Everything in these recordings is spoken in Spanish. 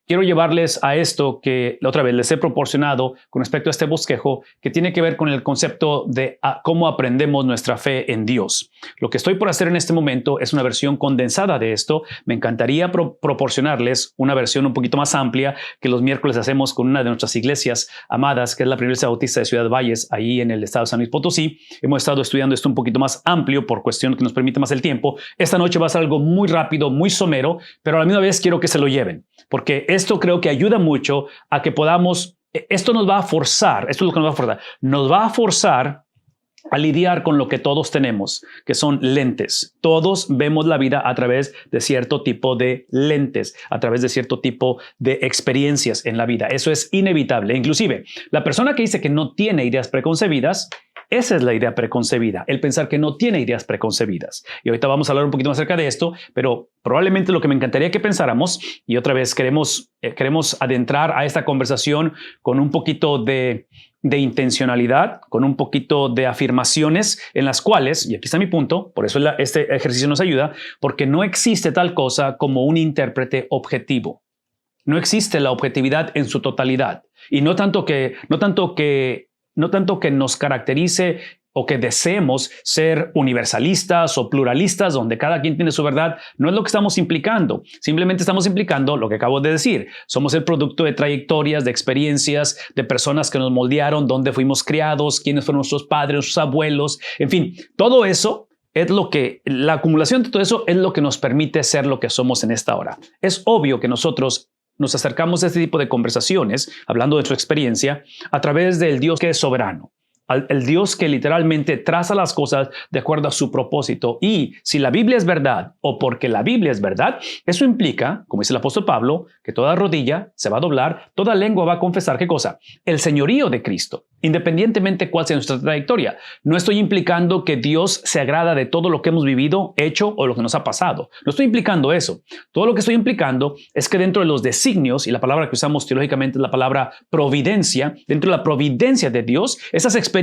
quiero llevarles a esto que otra vez les he proporcionado con respecto a este bosquejo, que tiene que ver con el concepto de cómo aprendemos nuestra fe en Dios. Lo que estoy por hacer en este momento es una versión condensada de esto. Me encantaría proporcionarles una versión un poquito más amplia que los miércoles hacemos con una de nuestras iglesias amadas, que es la Primera Iglesia Bautista de Ciudad Valles, ahí en el estado de San Luis Potosí. Hemos estado estudiando esto un poquito más amplio por cuestión que nos permite más el tiempo. Esta noche va a ser algo muy rápido, muy somero, pero a la misma vez quiero que se lo lleven, porque esto creo que ayuda mucho a que podamos, esto nos va a forzar, esto es lo que nos va a forzar a lidiar con lo que todos tenemos, que son lentes. Todos vemos la vida a través de cierto tipo de lentes, a través de cierto tipo de experiencias en la vida. Eso es inevitable. Inclusive, la persona que dice que no tiene ideas preconcebidas, esa es la idea preconcebida, el pensar que no tiene ideas preconcebidas. Y ahorita vamos a hablar un poquito más acerca de esto, pero probablemente lo que me encantaría que pensáramos, y otra vez queremos adentrar a esta conversación con un poquito de intencionalidad, con un poquito de afirmaciones en las cuales, y aquí está mi punto, por eso este ejercicio nos ayuda, porque no existe tal cosa como un intérprete objetivo. No existe la objetividad en su totalidad. Y no tanto que nos caracterice o que deseemos ser universalistas o pluralistas, donde cada quien tiene su verdad, no es lo que estamos implicando. Simplemente estamos implicando lo que acabo de decir. Somos el producto de trayectorias, de experiencias, de personas que nos moldearon, dónde fuimos criados, quiénes fueron nuestros padres, nuestros abuelos, en fin, todo eso es la acumulación de todo eso es lo que nos permite ser lo que somos en esta hora. Es obvio que nosotros nos acercamos a este tipo de conversaciones, hablando de su experiencia, a través del Dios que es soberano. El Dios que literalmente traza las cosas de acuerdo a su propósito. Y si la Biblia es verdad, o porque la Biblia es verdad, eso implica, como dice el apóstol Pablo, que toda rodilla se va a doblar, toda lengua va a confesar, ¿qué cosa? El señorío de Cristo, independientemente cuál sea nuestra trayectoria. No estoy implicando que Dios se agrada de todo lo que hemos vivido, hecho o lo que nos ha pasado. No estoy implicando eso. Todo lo que estoy implicando es que dentro de los designios, y la palabra que usamos teológicamente es la palabra providencia, dentro de la providencia de Dios, esas experiencias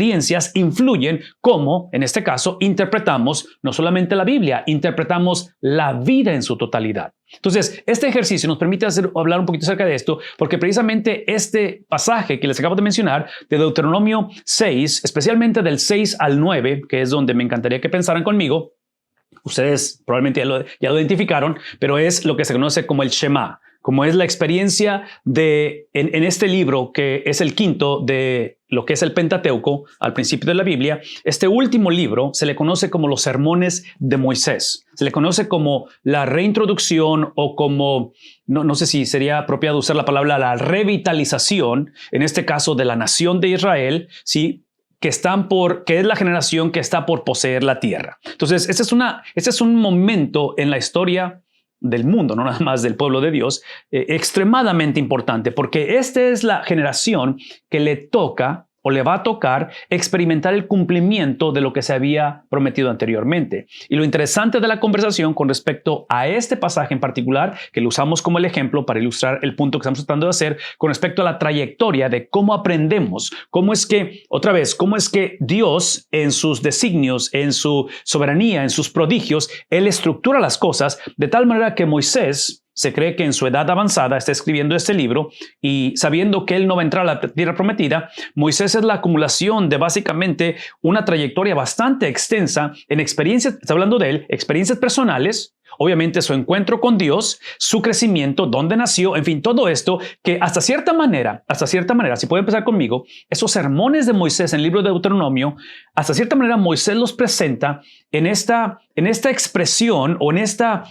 influyen cómo, en este caso, interpretamos no solamente la Biblia, interpretamos la vida en su totalidad. Entonces, este ejercicio nos permite hablar un poquito acerca de esto, porque precisamente este pasaje que les acabo de mencionar, de Deuteronomio 6, especialmente del 6 al 9, que es donde me encantaría que pensaran conmigo, ustedes probablemente ya lo identificaron, pero es lo que se conoce como el Shema, como es la experiencia en este libro, que es el quinto de lo que es el Pentateuco, al principio de la Biblia. Este último libro se le conoce como los sermones de Moisés. Se le conoce como la reintroducción o como, no sé si sería apropiado usar la palabra, la revitalización, en este caso de la nación de Israel, ¿sí? Que es la generación que está por poseer la tierra. Entonces, este es un momento en la historia del mundo, no nada más del pueblo de Dios, extremadamente importante, porque esta es la generación que le toca o le va a tocar experimentar el cumplimiento de lo que se había prometido anteriormente. Y lo interesante de la conversación con respecto a este pasaje en particular, que lo usamos como el ejemplo para ilustrar el punto que estamos tratando de hacer, con respecto a la trayectoria de cómo aprendemos, cómo es que Dios en sus designios, en su soberanía, en sus prodigios, Él estructura las cosas de tal manera que Moisés se cree que en su edad avanzada está escribiendo este libro y sabiendo que él no va a entrar a la tierra prometida, Moisés es la acumulación de básicamente una trayectoria bastante extensa en experiencias, está hablando de él, experiencias personales, obviamente su encuentro con Dios, su crecimiento, dónde nació, en fin, todo esto que hasta cierta manera, si puede empezar conmigo, esos sermones de Moisés en el libro de Deuteronomio, hasta cierta manera Moisés los presenta en esta expresión o en esta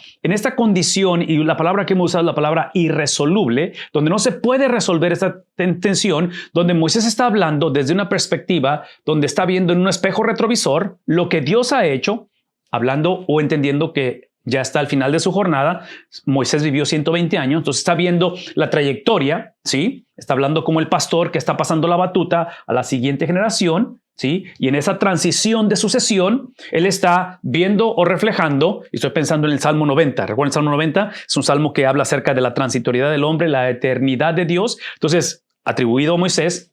condición, y la palabra que hemos usado es la palabra irresoluble, donde no se puede resolver esta tensión, donde Moisés está hablando desde una perspectiva donde está viendo en un espejo retrovisor lo que Dios ha hecho, hablando o entendiendo que ya está al final de su jornada. Moisés vivió 120 años, entonces está viendo la trayectoria, ¿sí? Está hablando como el pastor que está pasando la batuta a la siguiente generación, ¿sí? Y en esa transición de sucesión, él está viendo o reflejando, y estoy pensando en el Salmo 90. ¿Recuerdan el Salmo 90? Es un salmo que habla acerca de la transitoriedad del hombre, la eternidad de Dios. Entonces, atribuido a Moisés,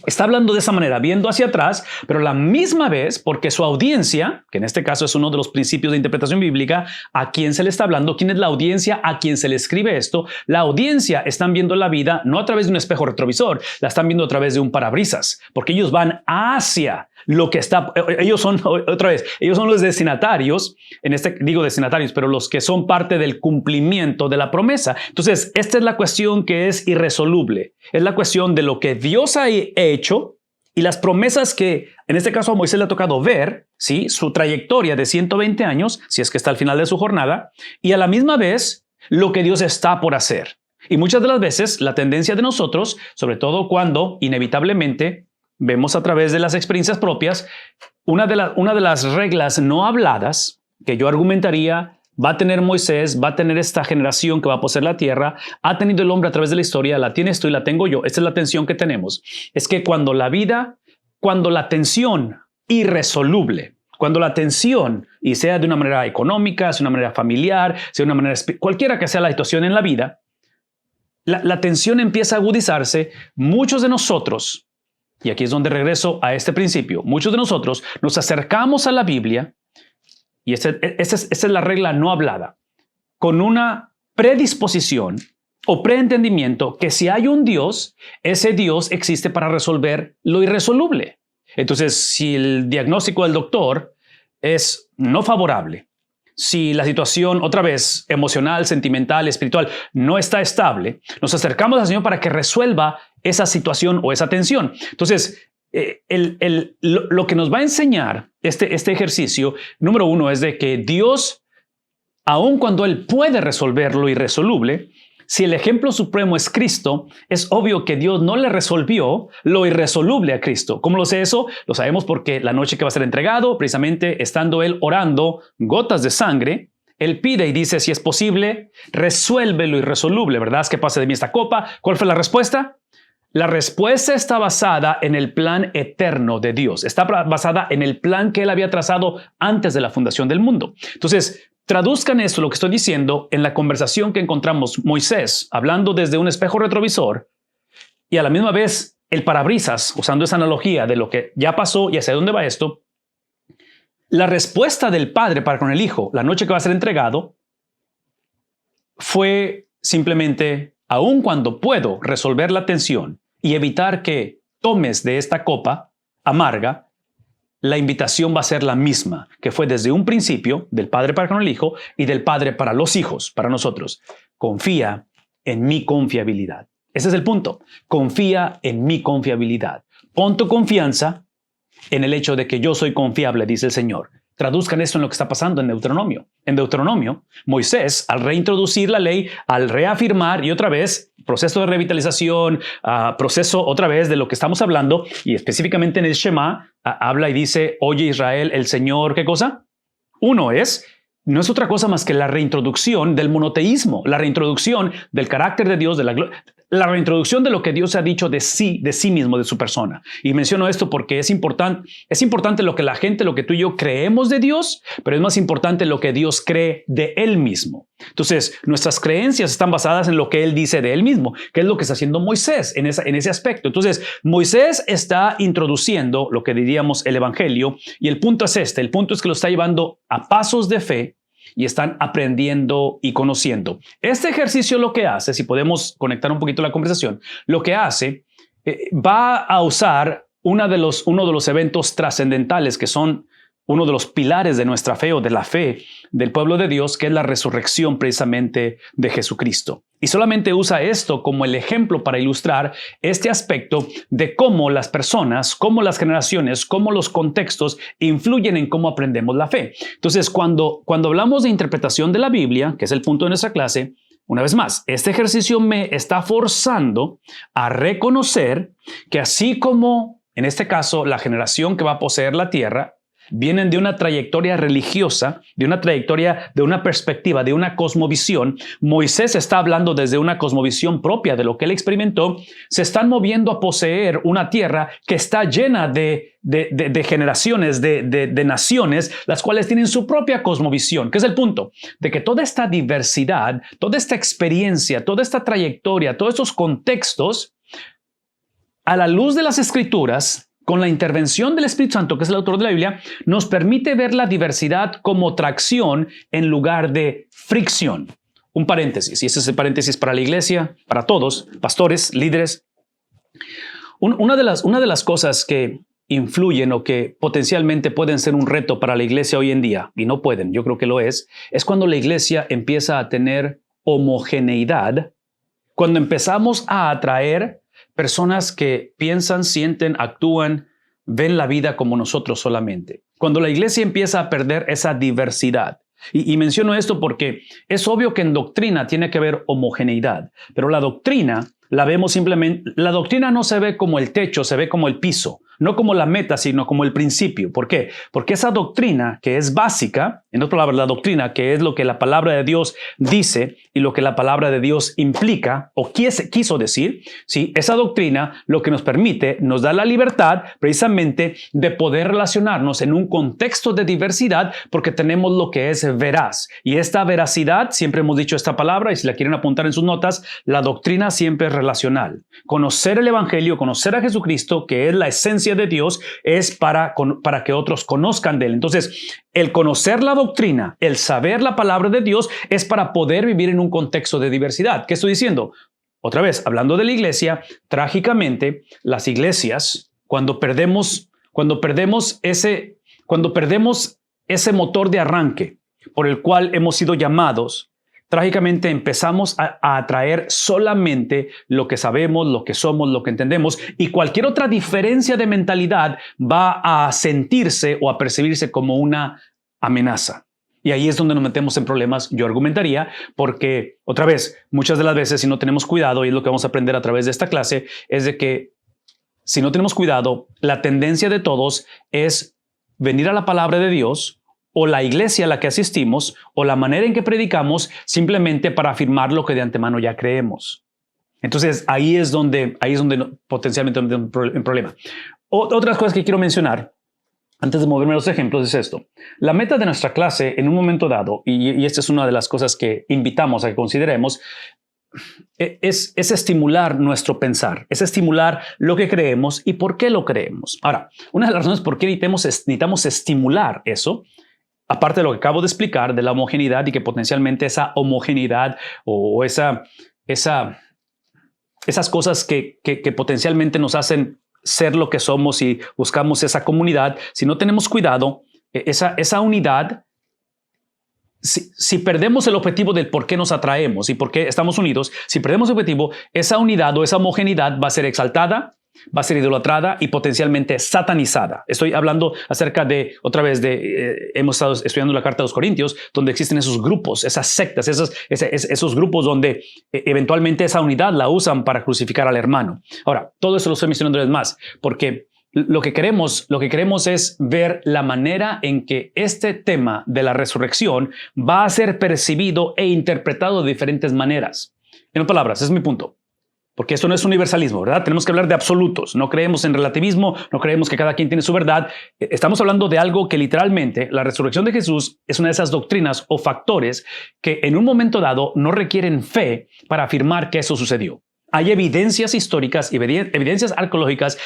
Está hablando de esa manera, viendo hacia atrás, pero a la misma vez, porque su audiencia, que en este caso es uno de los principios de interpretación bíblica, ¿a quién se le está hablando? ¿Quién es la audiencia a quien se le escribe esto? La audiencia están viendo la vida no a través de un espejo retrovisor, la están viendo a través de un parabrisas, porque ellos van hacia lo que está, ellos son los destinatarios, digo destinatarios, pero los que son parte del cumplimiento de la promesa. Entonces, esta es la cuestión que es irresoluble. Es la cuestión de lo que Dios ha hecho y las promesas que, en este caso, a Moisés le ha tocado ver, ¿sí? Su trayectoria de 120 años, si es que está al final de su jornada, y a la misma vez, lo que Dios está por hacer. Y muchas de las veces, la tendencia de nosotros, sobre todo cuando, inevitablemente, vemos a través de las experiencias propias, una de las reglas no habladas que yo argumentaría va a tener Moisés, va a tener esta generación que va a poseer la tierra, ha tenido el hombre a través de la historia, la tienes tú y la tengo yo. Esta es la tensión que tenemos. Es que cuando la tensión irresoluble, cuando la tensión, y sea de una manera económica, sea de una manera familiar, sea de una manera cualquiera que sea la situación en la vida, la tensión empieza a agudizarse. Muchos de nosotros, y aquí es donde regreso a este principio, muchos de nosotros nos acercamos a la Biblia, y esta es la regla no hablada, con una predisposición o preentendimiento que si hay un Dios, ese Dios existe para resolver lo irresoluble. Entonces, si el diagnóstico del doctor es no favorable, si la situación, otra vez, emocional, sentimental, espiritual, no está estable, nos acercamos al Señor para que resuelva esa situación o esa tensión. Entonces, lo que nos va a enseñar este ejercicio, número uno, es de que Dios, aun cuando Él puede resolver lo irresoluble, si el ejemplo supremo es Cristo, es obvio que Dios no le resolvió lo irresoluble a Cristo. ¿Cómo lo sé eso? Lo sabemos porque la noche que va a ser entregado, precisamente estando Él orando gotas de sangre, Él pide y dice, si es posible, resuelve lo irresoluble, ¿verdad? Es que pase de mí esta copa. ¿Cuál fue la respuesta? La respuesta está basada en el plan eterno de Dios. Está basada en el plan que Él había trazado antes de la fundación del mundo. Entonces, traduzcan esto, lo que estoy diciendo, en la conversación que encontramos Moisés hablando desde un espejo retrovisor y a la misma vez el parabrisas, usando esa analogía de lo que ya pasó y hacia dónde va esto. La respuesta del padre para con el hijo, la noche que va a ser entregado, fue simplemente, aun cuando puedo resolver la tensión y evitar que tomes de esta copa amarga, la invitación va a ser la misma, que fue desde un principio del padre para con el hijo y del padre para los hijos, para nosotros. Confía en mi confiabilidad. Ese es el punto. Confía en mi confiabilidad. Pon tu confianza en el hecho de que yo soy confiable, dice el Señor. Traduzcan esto en lo que está pasando en Deuteronomio. En Deuteronomio, Moisés, al reintroducir la ley, al reafirmar y otra vez, proceso de revitalización, proceso otra vez de lo que estamos hablando, y específicamente en el Shema, habla y dice, oye Israel, el Señor, ¿qué cosa? Uno no es otra cosa más que la reintroducción del monoteísmo, la reintroducción del carácter de Dios, la reintroducción de lo que Dios ha dicho de sí mismo, de su persona. Y menciono esto porque es importante lo que tú y yo creemos de Dios, pero es más importante lo que Dios cree de Él mismo. Entonces, nuestras creencias están basadas en lo que Él dice de Él mismo, que es lo que está haciendo Moisés en ese aspecto. Entonces, Moisés está introduciendo lo que diríamos el Evangelio, y el punto es el punto es que lo está llevando a pasos de fe, y están aprendiendo y conociendo. Este ejercicio lo que hace, si podemos conectar un poquito la conversación, lo que hace, va a usar uno de los eventos trascendentales que son uno de los pilares de nuestra fe o de la fe del pueblo de Dios, que es la resurrección precisamente de Jesucristo. Y solamente usa esto como el ejemplo para ilustrar este aspecto de cómo las personas, cómo las generaciones, cómo los contextos influyen en cómo aprendemos la fe. Entonces, cuando hablamos de interpretación de la Biblia, que es el punto de nuestra clase, una vez más, este ejercicio me está forzando a reconocer que así como, en este caso, la generación que va a poseer la tierra, vienen de una trayectoria religiosa, de una trayectoria, de una perspectiva, de una cosmovisión. Moisés está hablando desde una cosmovisión propia de lo que él experimentó. Se están moviendo a poseer una tierra que está llena de generaciones, de naciones, las cuales tienen su propia cosmovisión. ¿Qué es el punto? De que toda esta diversidad, toda esta experiencia, toda esta trayectoria, todos estos contextos a la luz de las Escrituras, con la intervención del Espíritu Santo, que es el autor de la Biblia, nos permite ver la diversidad como tracción en lugar de fricción. Un paréntesis, y ese es el paréntesis para la iglesia, para todos, pastores, líderes. Una de las cosas que influyen o que potencialmente pueden ser un reto para la iglesia hoy en día, y no pueden, yo creo que lo es cuando la iglesia empieza a tener homogeneidad, cuando empezamos a atraer personas que piensan, sienten, actúan, ven la vida como nosotros solamente. Cuando la iglesia empieza a perder esa diversidad. Y menciono esto porque es obvio que en doctrina tiene que haber homogeneidad, pero la doctrina la vemos simplemente, la doctrina no se ve como el techo, se ve como el piso, no como la meta, sino como el principio. ¿Por qué? Porque esa doctrina que es básica, en otras palabras, la doctrina que es lo que la palabra de Dios dice y lo que la palabra de Dios implica o quiso decir, ¿sí? Esa doctrina lo que nos permite, nos da la libertad precisamente de poder relacionarnos en un contexto de diversidad porque tenemos lo que es veraz. Y esta veracidad, siempre hemos dicho esta palabra y si la quieren apuntar en sus notas, la doctrina siempre es relacional. Conocer el Evangelio, conocer a Jesucristo, que es la esencia de Dios, es para que otros conozcan de Él. Entonces, el conocer la doctrina, el saber la palabra de Dios, es para poder vivir en un contexto de diversidad. ¿Qué estoy diciendo? Otra vez, hablando de la iglesia, trágicamente, las iglesias, cuando perdemos ese motor de arranque por el cual hemos sido llamados, trágicamente empezamos a atraer solamente lo que sabemos, lo que somos, lo que entendemos, y cualquier otra diferencia de mentalidad va a sentirse o a percibirse como una amenaza. Y ahí es donde nos metemos en problemas, yo argumentaría, porque otra vez, muchas de las veces si no tenemos cuidado, y es lo que vamos a aprender a través de esta clase, es de que si no tenemos cuidado, la tendencia de todos es venir a la palabra de Dios o la iglesia a la que asistimos, o la manera en que predicamos, simplemente para afirmar lo que de antemano ya creemos. Entonces, ahí es donde potencialmente hay un problema. Otras cosas que quiero mencionar, antes de moverme a los ejemplos, es esto. La meta de nuestra clase, en un momento dado, y esta es una de las cosas que invitamos a que consideremos, es estimular nuestro pensar, es estimular lo que creemos y por qué lo creemos. Ahora, una de las razones por qué necesitamos estimular eso, aparte de lo que acabo de explicar, de la homogeneidad y que potencialmente esa homogeneidad o esas cosas que potencialmente nos hacen ser lo que somos y buscamos esa comunidad, si no tenemos cuidado, esa unidad, si perdemos el objetivo del por qué nos atraemos y por qué estamos unidos, si perdemos el objetivo, esa unidad o esa homogeneidad va a ser exaltada, va a ser idolatrada y potencialmente satanizada. Estoy hablando acerca de, otra vez, hemos estado estudiando la carta de los Corintios, donde existen esos grupos, esas sectas, esos grupos donde eventualmente esa unidad la usan para crucificar al hermano. Ahora, todo eso lo estoy mencionando una vez más, porque lo que queremos es ver la manera en que este tema de la resurrección va a ser percibido e interpretado de diferentes maneras. En otras palabras, ese es mi punto. Porque esto no es universalismo, ¿verdad? Tenemos que hablar de absolutos. No creemos en relativismo, no creemos que cada quien tiene su verdad. Estamos hablando de algo que literalmente la resurrección de Jesús es una de esas doctrinas o factores que en un momento dado no requieren fe para afirmar que eso sucedió. Hay evidencias históricas, evidencias arqueológicas,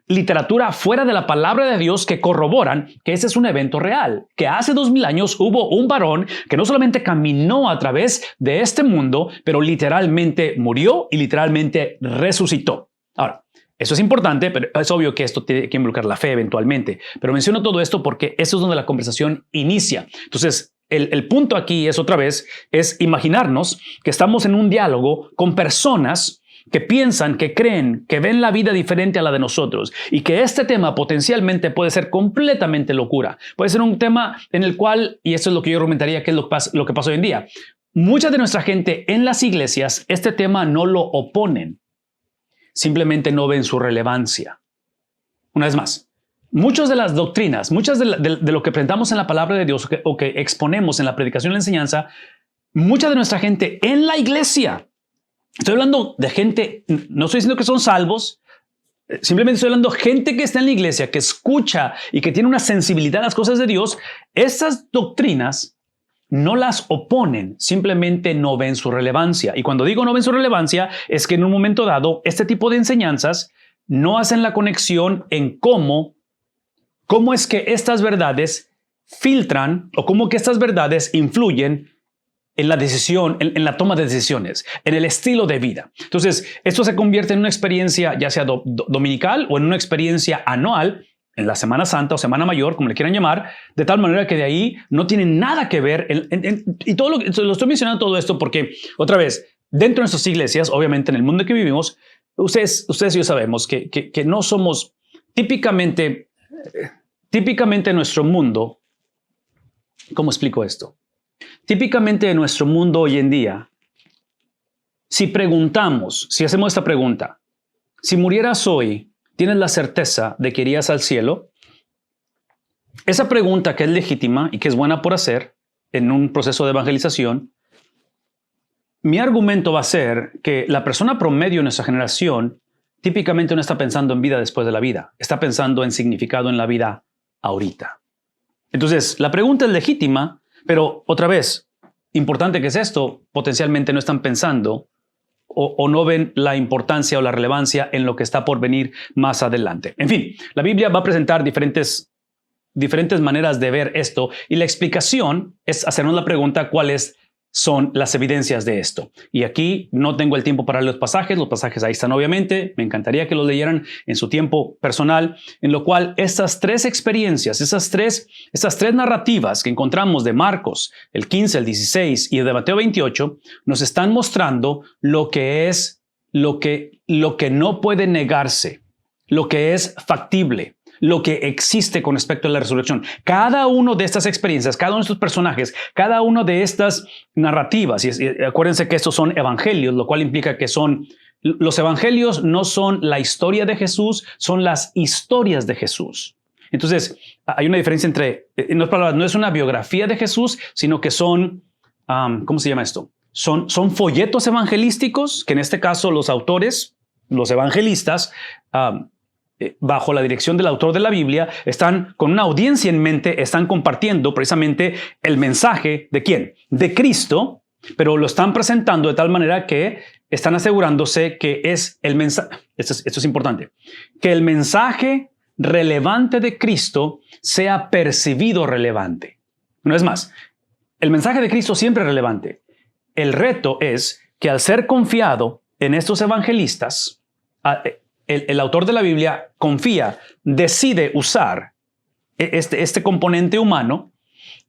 literatura fuera de la palabra de Dios que corroboran que ese es un evento real, que hace 2000 años hubo un varón que no solamente caminó a través de este mundo, pero literalmente murió y literalmente resucitó. Ahora, eso es importante, pero es obvio que esto tiene que involucrar la fe eventualmente. Pero menciono todo esto porque eso es donde la conversación inicia. Entonces, el punto aquí es otra vez, es imaginarnos que estamos en un diálogo con personas que piensan, que creen, que ven la vida diferente a la de nosotros y que este tema potencialmente puede ser completamente locura. Puede ser un tema en el cual, y esto es lo que yo argumentaría que es lo que pasa hoy en día, mucha de nuestra gente en las iglesias, este tema no lo oponen, simplemente no ven su relevancia. Una vez más, muchas de las doctrinas, muchas de lo que presentamos en la palabra de Dios o que exponemos en la predicación y la enseñanza, mucha de nuestra gente en la iglesia, estoy hablando de gente, no estoy diciendo que son salvos, simplemente estoy hablando de gente que está en la iglesia, que escucha y que tiene una sensibilidad a las cosas de Dios. Estas doctrinas no las oponen, simplemente no ven su relevancia. Y cuando digo no ven su relevancia, es que en un momento dado, este tipo de enseñanzas no hacen la conexión en cómo es que estas verdades filtran o cómo que estas verdades influyen en la decisión, en la toma de decisiones, en el estilo de vida. Entonces, esto se convierte en una experiencia ya sea dominical o en una experiencia anual, en la Semana Santa o Semana Mayor, como le quieran llamar, de tal manera que de ahí no tiene nada que ver. Y todo lo estoy mencionando todo esto porque, otra vez, dentro de nuestras iglesias, obviamente en el mundo que vivimos, ustedes y yo sabemos que no somos típicamente en nuestro mundo. ¿Cómo explico esto? Típicamente en nuestro mundo hoy en día, si hacemos esta pregunta, si murieras hoy, ¿tienes la certeza de que irías al cielo? Esa pregunta, que es legítima y que es buena por hacer en un proceso de evangelización, mi argumento va a ser que la persona promedio en nuestra generación típicamente no está pensando en vida después de la vida, está pensando en significado en la vida ahorita. Entonces, la pregunta es legítima, pero otra vez, importante que es esto, potencialmente no están pensando o no ven la importancia o la relevancia en lo que está por venir más adelante. En fin, la Biblia va a presentar diferentes maneras de ver esto y la explicación es hacernos la pregunta cuáles son las evidencias de esto. Y aquí no tengo el tiempo para leer los pasajes ahí están obviamente, me encantaría que los leyeran en su tiempo personal, en lo cual estas tres experiencias, estas tres narrativas que encontramos de Marcos, el 15, el 16 y el de Mateo 28, nos están mostrando lo que no puede negarse, lo que es factible, lo que existe con respecto a la resurrección. Cada una de estas experiencias, cada uno de estos personajes, cada una de estas narrativas, y acuérdense que estos son evangelios, lo cual implica que los evangelios no son la historia de Jesús, son las historias de Jesús. Entonces, hay una diferencia entre, en otras palabras, no es una biografía de Jesús, sino que son, ¿cómo se llama esto? Son folletos evangelísticos, que en este caso los autores, los evangelistas, bajo la dirección del autor de la Biblia, están con una audiencia en mente, están compartiendo precisamente el mensaje ¿de quién? De Cristo, pero lo están presentando de tal manera que están asegurándose que es el mensaje, esto es importante, que el mensaje relevante de Cristo sea percibido relevante. Una vez más, el mensaje de Cristo siempre es relevante. El reto es que al ser confiado en estos evangelistas, el autor de la Biblia decide usar este componente humano,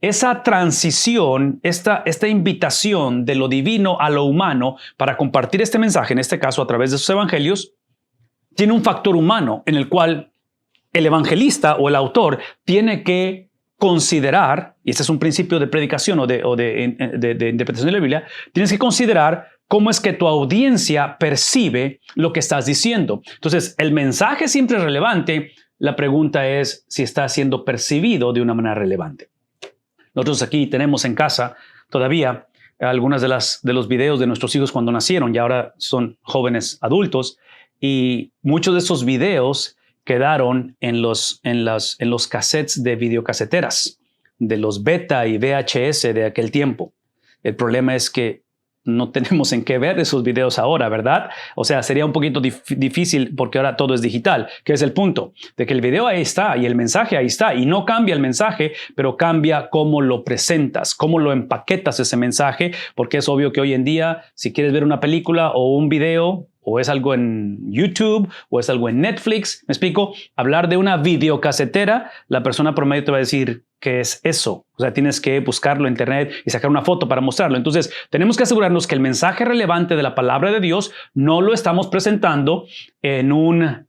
esa transición, esta invitación de lo divino a lo humano para compartir este mensaje, en este caso a través de sus evangelios, tiene un factor humano en el cual el evangelista o el autor tiene que considerar, y este es un principio de predicación o de interpretación de la Biblia, tienes que considerar cómo es que tu audiencia percibe lo que estás diciendo. Entonces, el mensaje siempre es relevante. La pregunta es si está siendo percibido de una manera relevante. Nosotros aquí tenemos en casa todavía algunas de los videos de nuestros hijos cuando nacieron y ahora son jóvenes adultos. Y muchos de esos videos quedaron en los cassettes de videocaseteras, de los beta y VHS de aquel tiempo. El problema es que no tenemos en qué ver esos videos ahora, ¿verdad? O sea, sería un poquito difícil porque ahora todo es digital, que es el punto de que el video ahí está y el mensaje ahí está y no cambia el mensaje, pero cambia cómo lo presentas, cómo lo empaquetas ese mensaje, porque es obvio que hoy en día, si quieres ver una película o un video, o es algo en YouTube, o es algo en Netflix, ¿me explico? Hablar de una videocasetera, la persona promedio te va a decir, ¿qué es eso? O sea, tienes que buscarlo en internet y sacar una foto para mostrarlo. Entonces, tenemos que asegurarnos que el mensaje relevante de la palabra de Dios no lo estamos presentando en un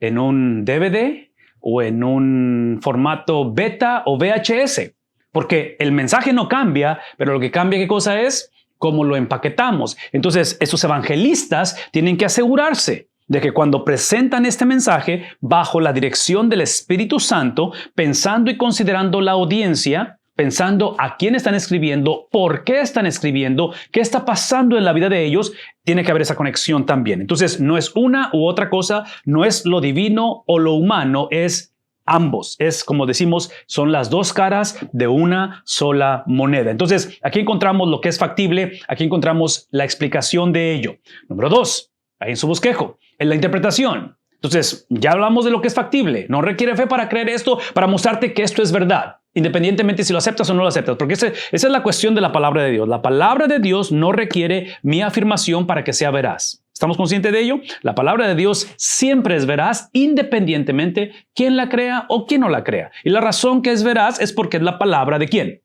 DVD o en un formato beta o VHS, porque el mensaje no cambia, pero lo que cambia, ¿qué cosa es? Cómo lo empaquetamos. Entonces, estos evangelistas tienen que asegurarse de que cuando presentan este mensaje bajo la dirección del Espíritu Santo, pensando y considerando la audiencia, pensando a quién están escribiendo, por qué están escribiendo, qué está pasando en la vida de ellos, tiene que haber esa conexión también. Entonces, no es una u otra cosa, no es lo divino o lo humano, es ambos. Es como decimos, son las dos caras de una sola moneda. Entonces, aquí encontramos lo que es factible, aquí encontramos la explicación de ello. Número 2, ahí en su bosquejo, en la interpretación. Entonces, ya hablamos de lo que es factible. No requiere fe para creer esto, para mostrarte que esto es verdad, independientemente si lo aceptas o no lo aceptas, porque esa es la cuestión de la palabra de Dios. La palabra de Dios no requiere mi afirmación para que sea veraz. ¿Estamos conscientes de ello? La palabra de Dios siempre es veraz, independientemente quién la crea o quién no la crea. Y la razón que es veraz es porque es la palabra de quién.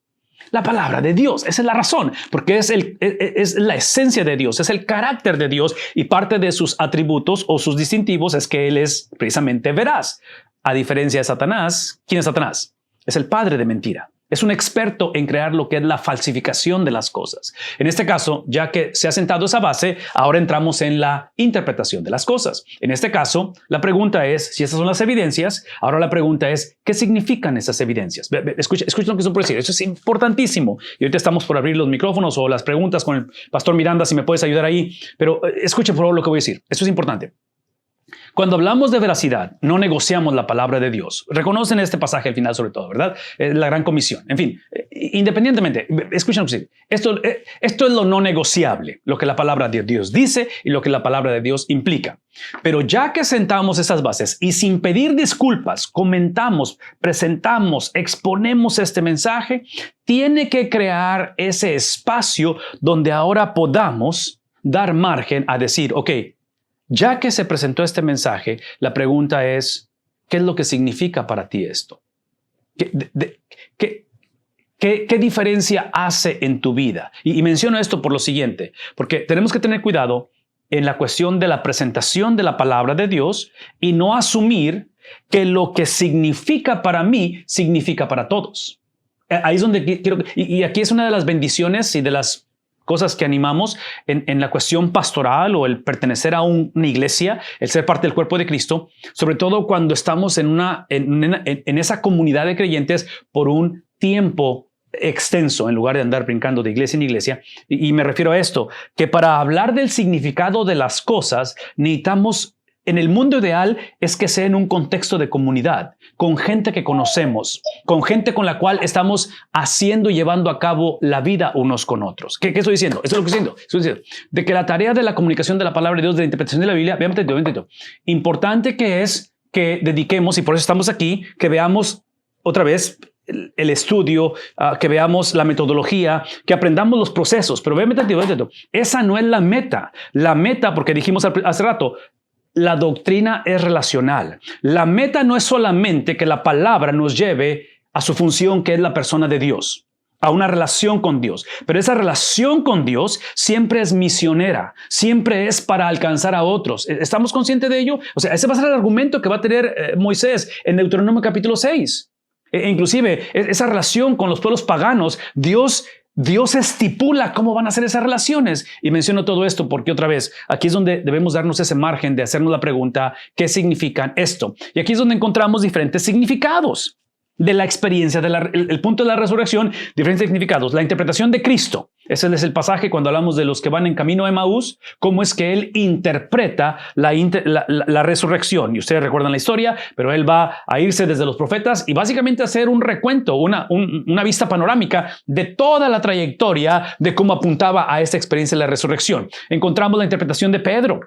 La palabra de Dios, esa es la razón, porque es la esencia de Dios, es el carácter de Dios y parte de sus atributos o sus distintivos es que Él es precisamente veraz. A diferencia de Satanás, ¿quién es Satanás? Es el padre de mentira. Es un experto en crear lo que es la falsificación de las cosas. En este caso, ya que se ha sentado esa base, ahora entramos en la interpretación de las cosas. En este caso, la pregunta es, si esas son las evidencias, ahora la pregunta es, ¿qué significan esas evidencias? Escuchen lo que estoy por decir. Eso es importantísimo. Y ahorita estamos por abrir los micrófonos o las preguntas con el pastor Miranda, si me puedes ayudar ahí. Pero escuchen por favor lo que voy a decir. Esto es importante. Cuando hablamos de veracidad, no negociamos la palabra de Dios. Reconocen este pasaje al final sobre todo, ¿verdad? La gran comisión. En fin, independientemente, escuchen, esto es lo no negociable, lo que la palabra de Dios dice y lo que la palabra de Dios implica. Pero ya que sentamos esas bases y sin pedir disculpas, comentamos, presentamos, exponemos este mensaje, tiene que crear ese espacio donde ahora podamos dar margen a decir, ok, ya que se presentó este mensaje, la pregunta es, ¿qué es lo que significa para ti esto? ¿Qué diferencia hace en tu vida? Y menciono esto por lo siguiente, porque tenemos que tener cuidado en la cuestión de la presentación de la palabra de Dios y no asumir que lo que significa para mí, significa para todos. Ahí es donde quiero, y aquí es una de las bendiciones y de las cosas que animamos en la cuestión pastoral o el pertenecer a una iglesia, el ser parte del cuerpo de Cristo, sobre todo cuando estamos en esa comunidad de creyentes por un tiempo extenso, en lugar de andar brincando de iglesia en iglesia. Y me refiero a esto, que para hablar del significado de las cosas, necesitamos, en el mundo ideal, es que sea en un contexto de comunidad, con gente que conocemos, con gente con la cual estamos haciendo y llevando a cabo la vida unos con otros. ¿Qué estoy diciendo? Eso es lo que estoy diciendo. De que la tarea de la comunicación de la palabra de Dios, de la interpretación de la Biblia, vean, importante que es que dediquemos, y por eso estamos aquí, que veamos otra vez el estudio, que veamos la metodología, que aprendamos los procesos. Pero vean, esa no es la meta. La meta, porque dijimos hace rato, la doctrina es relacional. La meta no es solamente que la palabra nos lleve a su función, que es la persona de Dios, a una relación con Dios. Pero esa relación con Dios siempre es misionera, siempre es para alcanzar a otros. ¿Estamos conscientes de ello? O sea, ese va a ser el argumento que va a tener Moisés en Deuteronomio capítulo 6. Inclusive, esa relación con los pueblos paganos, Dios estipula cómo van a ser esas relaciones. Y menciono todo esto porque otra vez, aquí es donde debemos darnos ese margen de hacernos la pregunta, ¿qué significan esto? Y aquí es donde encontramos diferentes significados de la experiencia, el punto de la resurrección, diferentes significados. La interpretación de Cristo. Ese es el pasaje cuando hablamos de los que van en camino a Emaús, cómo es que Él interpreta la resurrección. Y ustedes recuerdan la historia, pero Él va a irse desde los profetas y básicamente hacer un recuento, una vista panorámica de toda la trayectoria de cómo apuntaba a esta experiencia de la resurrección. Encontramos la interpretación de Pedro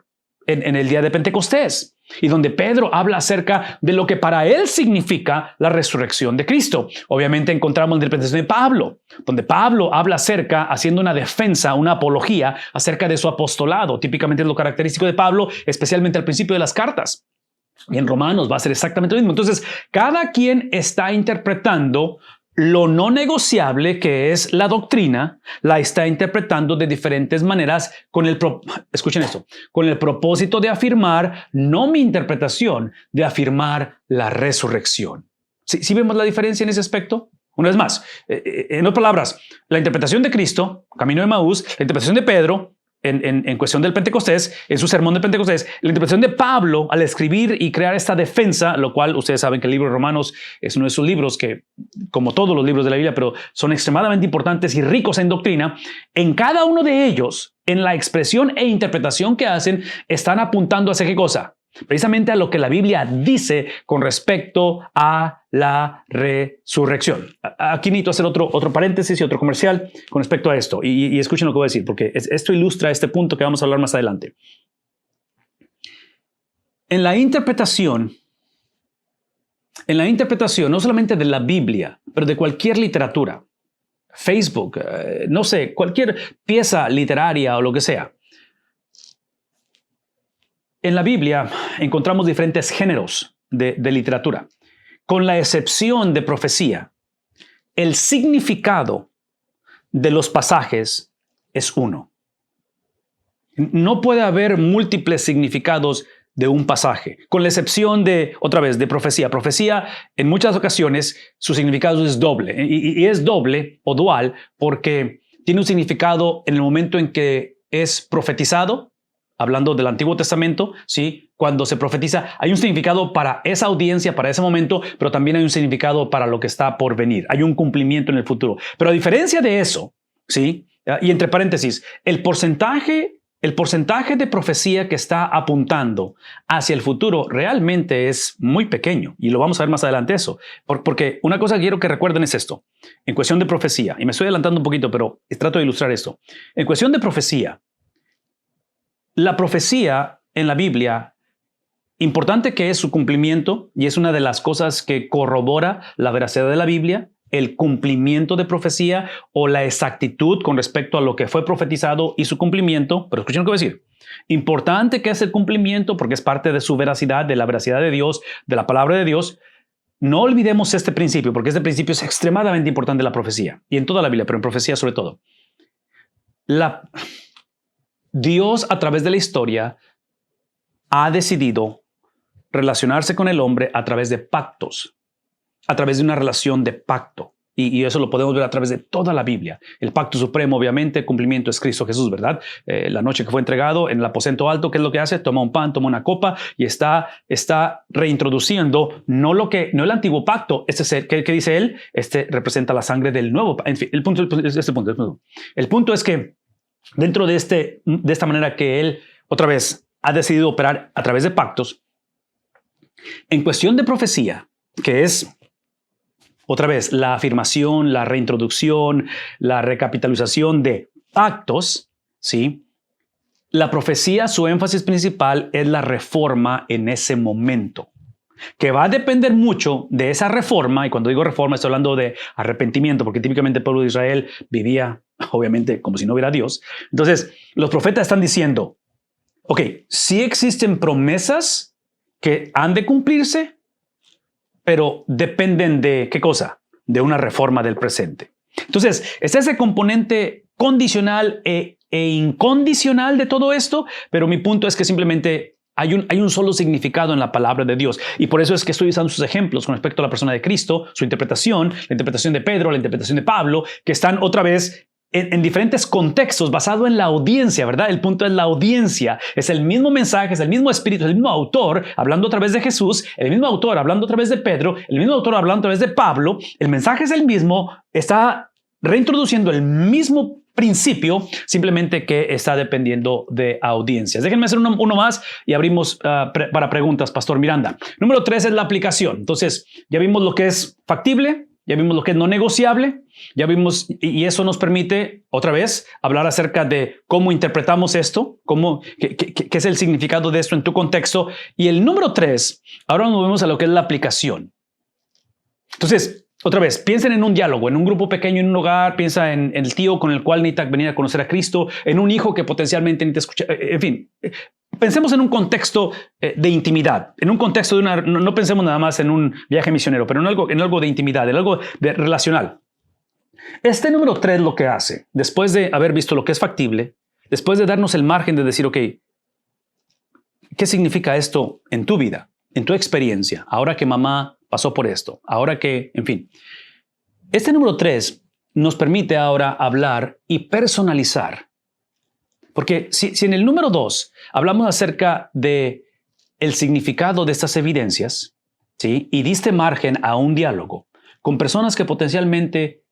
en el día de Pentecostés, y donde Pedro habla acerca de lo que para él significa la resurrección de Cristo. Obviamente encontramos la interpretación de Pablo, donde Pablo habla acerca, haciendo una defensa, una apología acerca de su apostolado. Típicamente es lo característico de Pablo, especialmente al principio de las cartas. Y en Romanos va a ser exactamente lo mismo. Entonces, cada quien está interpretando lo no negociable, que es la doctrina, la está interpretando de diferentes maneras escuchen esto, con el propósito de afirmar, no mi interpretación, de afirmar la resurrección. ¿Sí vemos la diferencia en ese aspecto? Una vez más, en otras palabras, la interpretación de Cristo, camino de Emaús, la interpretación de Pedro, en cuestión del Pentecostés, en su sermón de Pentecostés, la interpretación de Pablo al escribir y crear esta defensa, lo cual ustedes saben que el libro de Romanos es uno de esos libros que, como todos los libros de la Biblia, pero son extremadamente importantes y ricos en doctrina. En cada uno de ellos, en la expresión e interpretación que hacen, están apuntando hacia qué cosa. precisamente a lo que la Biblia dice con respecto a la resurrección. Aquí necesito hacer otro paréntesis y otro comercial con respecto a esto. Y escuchen lo que voy a decir, porque esto ilustra este punto que vamos a hablar más adelante. En la interpretación, no solamente de la Biblia, pero de cualquier literatura, Facebook, no sé, cualquier pieza literaria o lo que sea. En la Biblia encontramos diferentes géneros de literatura, con la excepción de profecía. El significado de los pasajes es uno. No puede haber múltiples significados de un pasaje, con la excepción de, otra vez, de profecía. Profecía, en muchas ocasiones, su significado es doble. Y es doble o dual porque tiene un significado en el momento en que es profetizado, hablando del Antiguo Testamento, ¿sí? Cuando se profetiza, hay un significado para esa audiencia, para ese momento, pero también hay un significado para lo que está por venir. Hay un cumplimiento en el futuro. Pero a diferencia de eso, ¿sí? Y entre paréntesis, el porcentaje de profecía que está apuntando hacia el futuro realmente es muy pequeño, y lo vamos a ver más adelante eso, porque una cosa que quiero que recuerden es esto, en cuestión de profecía, y me estoy adelantando un poquito, pero trato de ilustrar esto. En cuestión de profecía, la profecía en la Biblia, importante que es su cumplimiento, y es una de las cosas que corrobora la veracidad de la Biblia, el cumplimiento de profecía o la exactitud con respecto a lo que fue profetizado y su cumplimiento. Pero escuchen lo que voy a decir. Importante que es el cumplimiento porque es parte de su veracidad, de la veracidad de Dios, de la palabra de Dios. No olvidemos este principio, porque este principio es extremadamente importante en la profecía y en toda la Biblia, pero en profecía sobre todo. Dios, a través de la historia, ha decidido relacionarse con el hombre a través de pactos, a través de una relación de pacto. Y eso lo podemos ver a través de toda la Biblia. El pacto supremo, obviamente, el cumplimiento es Cristo Jesús, ¿verdad? La noche que fue entregado en el aposento alto, ¿qué es lo que hace? Toma un pan, toma una copa y está reintroduciendo no el antiguo pacto. ¿Qué dice él? Representa la sangre del nuevo. En fin, el punto es que dentro de esta manera que él, otra vez, ha decidido operar a través de pactos, en cuestión de profecía, que es otra vez, la afirmación, la reintroducción, la recapitalización de pactos, ¿sí? La profecía, su énfasis principal es la reforma en ese momento, que va a depender mucho de esa reforma. Y cuando digo reforma, estoy hablando de arrepentimiento, porque típicamente el pueblo de Israel vivía, obviamente, como si no hubiera Dios. Entonces, los profetas están diciendo, ok, sí existen promesas que han de cumplirse, pero dependen de, ¿qué cosa? De una reforma del presente. Entonces, es ese componente condicional e incondicional de todo esto, pero mi punto es que simplemente hay un solo significado en la palabra de Dios. Y por eso es que estoy usando sus ejemplos con respecto a la persona de Cristo, su interpretación, la interpretación de Pedro, la interpretación de Pablo, que están otra vez en diferentes contextos, basado en la audiencia, ¿verdad? El punto es la audiencia. Es el mismo mensaje, es el mismo espíritu, es el mismo autor hablando a través de Jesús, el mismo autor hablando a través de Pedro, el mismo autor hablando a través de Pablo. El mensaje es el mismo, está reintroduciendo el mismo principio, simplemente que está dependiendo de audiencias. Déjenme hacer uno más y abrimos para preguntas, Pastor Miranda. Número 3 es la aplicación. Entonces, ya vimos lo que es factible, ya vimos lo que es no negociable, ya vimos, y eso nos permite, otra vez, hablar acerca de cómo interpretamos esto, qué es el significado de esto en tu contexto. Y el número 3, ahora nos movemos a lo que es la aplicación. Entonces, otra vez, piensen en un diálogo, en un grupo pequeño, en un hogar, piensa en el tío con el cual necesita venir a conocer a Cristo, en un hijo que potencialmente necesita escuchar, en fin. Pensemos en un contexto de intimidad, en un contexto de no pensemos nada más en un viaje misionero, pero en algo de intimidad, en algo de relacional. Este número 3 lo que hace, después de haber visto lo que es factible, después de darnos el margen de decir, ok, ¿qué significa esto en tu vida, en tu experiencia, ahora que mamá pasó por esto, ahora que, en fin? Este número 3 nos permite ahora hablar y personalizar. Porque si en el número 2 hablamos acerca de el significado de estas evidencias, ¿sí? Y diste margen a un diálogo con personas que potencialmente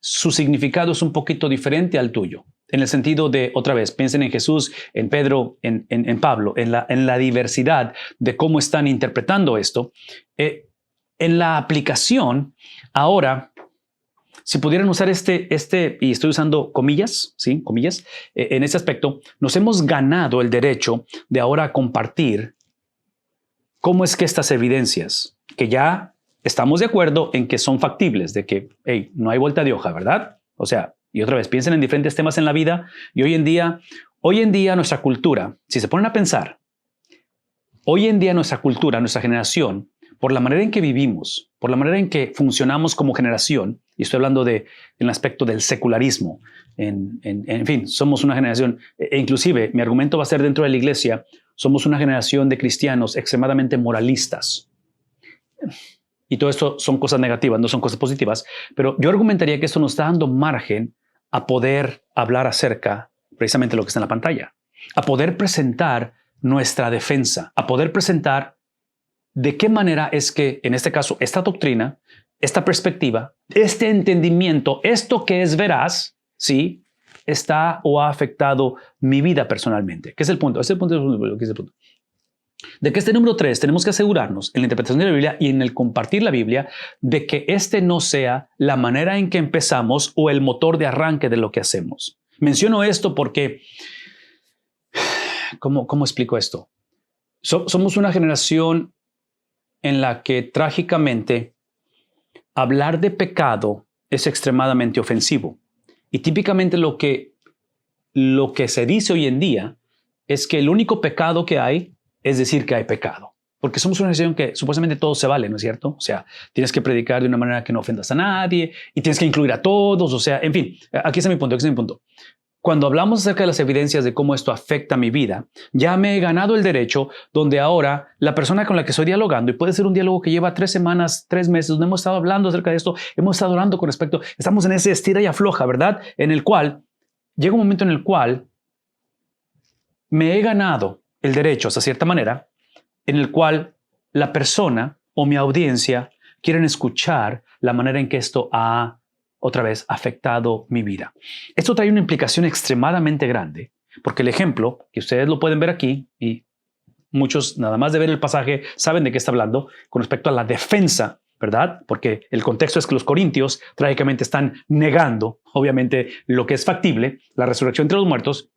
su significado es un poquito diferente al tuyo. En el sentido de, otra vez, piensen en Jesús, en Pedro, en Pablo, en la diversidad de cómo están interpretando esto. En la aplicación, ahora, si pudieran usar y estoy usando comillas, ¿sí? Comillas, en ese aspecto, nos hemos ganado el derecho de ahora compartir cómo es que estas evidencias, que ya estamos de acuerdo en que son factibles, de que, hey, no hay vuelta de hoja, ¿verdad? O sea, y otra vez, piensen en diferentes temas en la vida y hoy en día nuestra cultura, si se ponen a pensar, hoy en día nuestra cultura, nuestra generación, por la manera en que vivimos, por la manera en que funcionamos como generación, y estoy hablando en el aspecto del secularismo, en fin, somos una generación, e inclusive mi argumento va a ser dentro de la iglesia, somos una generación de cristianos extremadamente moralistas. Y todo esto son cosas negativas, no son cosas positivas, pero yo argumentaría que esto nos está dando margen a poder hablar acerca precisamente de lo que está en la pantalla, a poder presentar nuestra defensa, a poder presentar de qué manera es que, en este caso, esta doctrina, esta perspectiva, este entendimiento, esto que es veraz, ¿sí? Está o ha afectado mi vida personalmente. ¿Qué es el punto? ¿Qué es el punto? De que este número 3 tenemos que asegurarnos en la interpretación de la Biblia y en el compartir la Biblia de que este no sea la manera en que empezamos o el motor de arranque de lo que hacemos. Menciono esto porque, ¿cómo explico esto? Somos una generación en la que trágicamente hablar de pecado es extremadamente ofensivo. Y típicamente lo que se dice hoy en día es que el único pecado que hay es decir que hay pecado. Porque somos una nación que supuestamente todo se vale, ¿no es cierto? O sea, tienes que predicar de una manera que no ofendas a nadie y tienes que incluir a todos. O sea, en fin, aquí está mi punto. Cuando hablamos acerca de las evidencias de cómo esto afecta mi vida, ya me he ganado el derecho donde ahora la persona con la que estoy dialogando, y puede ser un diálogo que lleva 3 semanas, 3 meses, donde hemos estado hablando acerca de esto, hemos estado hablando con respecto, estamos en ese estira y afloja, ¿verdad? En el cual, llega un momento en el cual me he ganado el derecho, hasta cierta manera, en el cual la persona o mi audiencia quieren escuchar la manera en que esto ha, otra vez, afectado mi vida. Esto trae una implicación extremadamente grande, porque el ejemplo, que ustedes lo pueden ver aquí, y muchos, nada más de ver el pasaje, saben de qué está hablando, con respecto a la defensa, ¿verdad? Porque el contexto es que los corintios trágicamente están negando, obviamente, lo que es factible, la resurrección entre los muertos.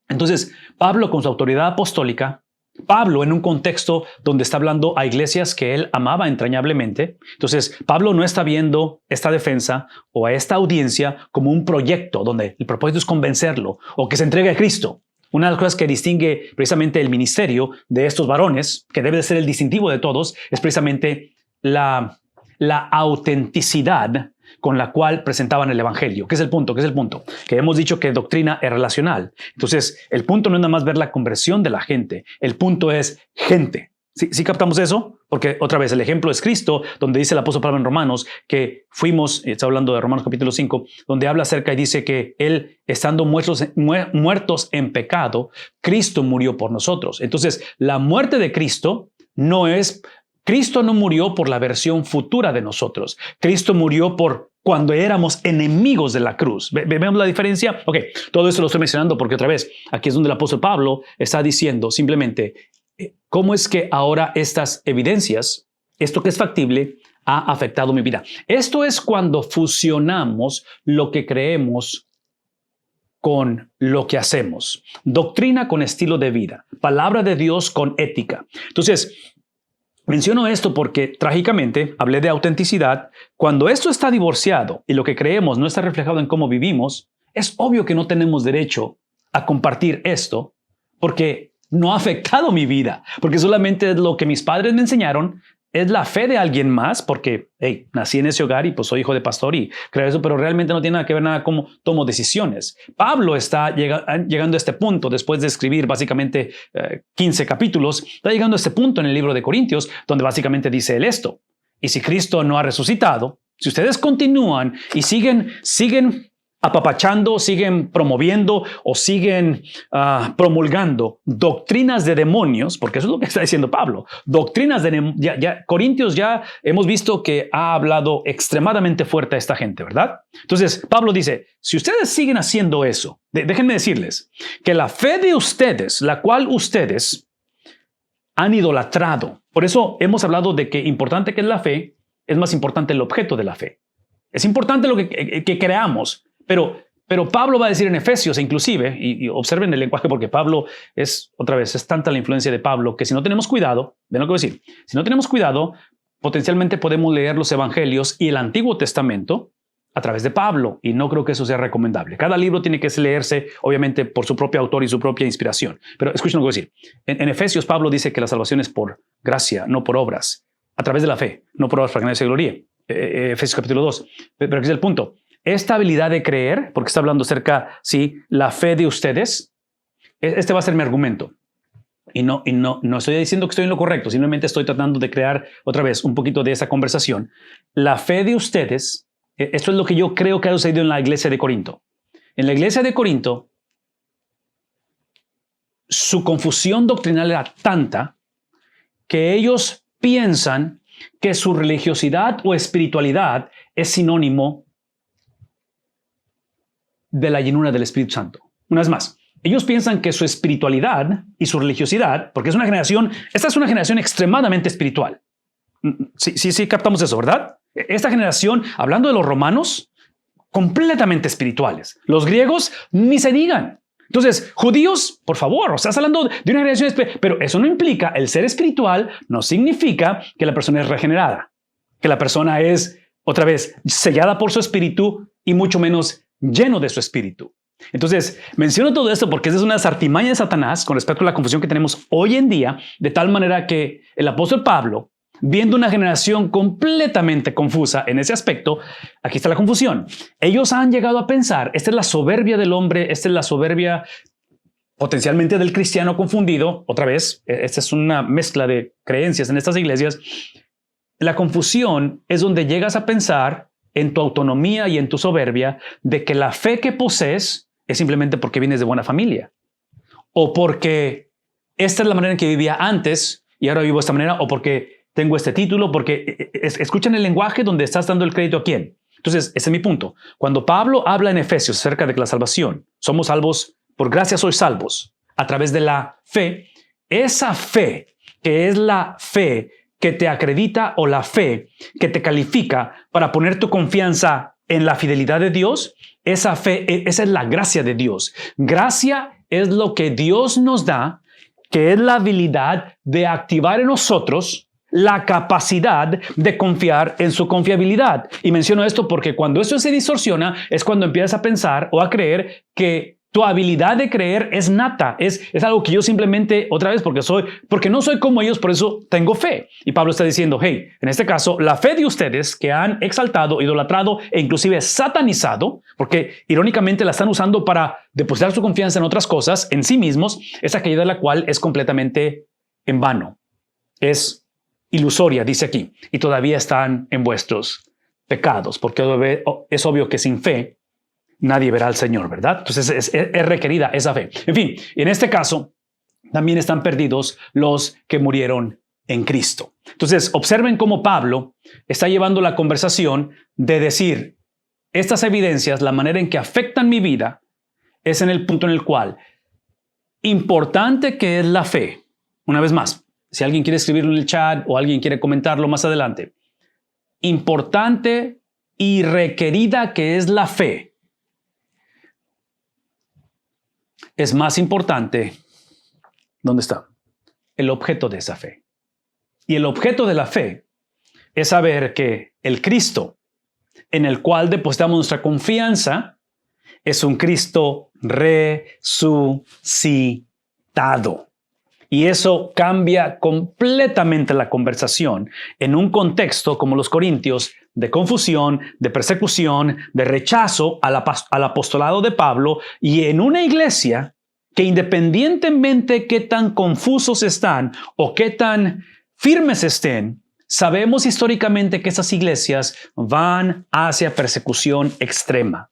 Entonces, Pablo, con su autoridad apostólica, Pablo en un contexto donde está hablando a iglesias que él amaba entrañablemente. Entonces, Pablo no está viendo esta defensa o a esta audiencia como un proyecto donde el propósito es convencerlo o que se entregue a Cristo. Una de las cosas que distingue precisamente el ministerio de estos varones, que debe de ser el distintivo de todos, es precisamente la autenticidad con la cual presentaban el evangelio. ¿Qué es el punto? Que hemos dicho que doctrina es relacional. Entonces, el punto no es nada más ver la conversión de la gente. El punto es gente. ¿Sí captamos eso? Porque otra vez el ejemplo es Cristo, donde dice el apóstol Pablo en Romanos que fuimos, está hablando de Romanos capítulo 5, donde habla acerca y dice que él, estando muertos en pecado, Cristo murió por nosotros. Entonces, la muerte de Cristo Cristo no murió por la versión futura de nosotros. Cristo murió por cuando éramos enemigos de la cruz. ¿Vemos la diferencia? Ok, todo esto lo estoy mencionando porque otra vez, aquí es donde el apóstol Pablo está diciendo simplemente cómo es que ahora estas evidencias, esto que es factible, ha afectado mi vida. Esto es cuando fusionamos lo que creemos con lo que hacemos. Doctrina con estilo de vida. Palabra de Dios con ética. Entonces, menciono esto porque trágicamente hablé de autenticidad. Cuando esto está divorciado y lo que creemos no está reflejado en cómo vivimos, es obvio que no tenemos derecho a compartir esto porque no ha afectado mi vida, porque solamente es lo que mis padres me enseñaron, es la fe de alguien más, porque hey, nací en ese hogar y pues soy hijo de pastor y creo eso, pero realmente no tiene nada que ver nada cómo tomo decisiones. Pablo está llegando a este punto después de escribir básicamente 15 capítulos, está llegando a este punto en el libro de Corintios, donde básicamente dice él esto. Y si Cristo no ha resucitado, si ustedes continúan y siguen apapachando, siguen promoviendo o siguen promulgando doctrinas de demonios, porque eso es lo que está diciendo Pablo, doctrinas de demonios. Corintios ya hemos visto que ha hablado extremadamente fuerte a esta gente, ¿verdad? Entonces, Pablo dice, si ustedes siguen haciendo eso, déjenme decirles que la fe de ustedes, la cual ustedes han idolatrado, por eso hemos hablado de que importante que es la fe, es más importante el objeto de la fe. Es importante lo que creamos. Pero Pablo va a decir en Efesios, inclusive, y observen el lenguaje porque Pablo es tanta la influencia de Pablo que si no tenemos cuidado, ven lo que voy a decir, si no tenemos cuidado, potencialmente podemos leer los evangelios y el Antiguo Testamento a través de Pablo, y no creo que eso sea recomendable. Cada libro tiene que leerse, obviamente, por su propio autor y su propia inspiración. Pero escuchen lo que voy a decir. En Efesios, Pablo dice que la salvación es por gracia, no por obras, a través de la fe, no por obras para que nadie se gloríe. Efesios capítulo 2. Pero aquí es el punto. Esta habilidad de creer, porque está hablando acerca, sí, la fe de ustedes, este va a ser mi argumento. Y no estoy diciendo que estoy en lo correcto, simplemente estoy tratando de crear otra vez un poquito de esa conversación. La fe de ustedes, esto es lo que yo creo que ha sucedido en la iglesia de Corinto. En la iglesia de Corinto, su confusión doctrinal era tanta que ellos piensan que su religiosidad o espiritualidad es sinónimo de la llenura del Espíritu Santo. Una vez más, ellos piensan que su espiritualidad y su religiosidad, porque esta es una generación extremadamente espiritual. Sí, captamos eso, ¿verdad? Esta generación, hablando de los romanos, completamente espirituales. Los griegos, ni se digan. Entonces, judíos, por favor, estás hablando de una generación espiritual, pero eso no implica, el ser espiritual no significa que la persona es regenerada, que la persona es, otra vez, sellada por su espíritu y mucho menos lleno de su espíritu. Entonces, menciono todo esto porque esa es una artimaña de Satanás con respecto a la confusión que tenemos hoy en día, de tal manera que el apóstol Pablo, viendo una generación completamente confusa en ese aspecto, aquí está la confusión. Ellos han llegado a pensar, esta es la soberbia del hombre, esta es la soberbia potencialmente del cristiano confundido. Otra vez, esta es una mezcla de creencias en estas iglesias. La confusión es donde llegas a pensar en tu autonomía y en tu soberbia de que la fe que posees es simplemente porque vienes de buena familia o porque esta es la manera en que vivía antes y ahora vivo de esta manera, o porque tengo este título, porque escuchan el lenguaje donde estás dando el crédito a quién. Entonces, ese es mi punto. Cuando Pablo habla en Efesios acerca de que la salvación, somos salvos, por gracia sois salvos, a través de la fe, esa fe que es la fe que te acredita o la fe que te califica para poner tu confianza en la fidelidad de Dios, esa fe, esa es la gracia de Dios. Gracia es lo que Dios nos da, que es la habilidad de activar en nosotros la capacidad de confiar en su confiabilidad. Y menciono esto porque cuando eso se distorsiona es cuando empiezas a pensar o a creer que tu habilidad de creer es nata, es algo que yo simplemente, otra vez, porque no soy como ellos, por eso tengo fe. Y Pablo está diciendo, hey, en este caso, la fe de ustedes que han exaltado, idolatrado e inclusive satanizado, porque irónicamente la están usando para depositar su confianza en otras cosas, en sí mismos, es aquella de la cual es completamente en vano. Es ilusoria, dice aquí, y todavía están en vuestros pecados, porque es obvio que sin fe nadie verá al Señor, ¿verdad? Entonces es requerida esa fe. En fin, en este caso, también están perdidos los que murieron en Cristo. Entonces, observen cómo Pablo está llevando la conversación de decir, estas evidencias, la manera en que afectan mi vida, es en el punto en el cual, importante que es la fe. Una vez más, si alguien quiere escribirlo en el chat o alguien quiere comentarlo más adelante, importante y requerida que es la fe, es más importante, ¿dónde está? El objeto de esa fe. Y el objeto de la fe es saber que el Cristo en el cual depositamos nuestra confianza es un Cristo resucitado. Y eso cambia completamente la conversación en un contexto como los Corintios de confusión, de persecución, de rechazo al apostolado de Pablo, y en una iglesia que independientemente qué tan confusos están o qué tan firmes estén, sabemos históricamente que esas iglesias van hacia persecución extrema.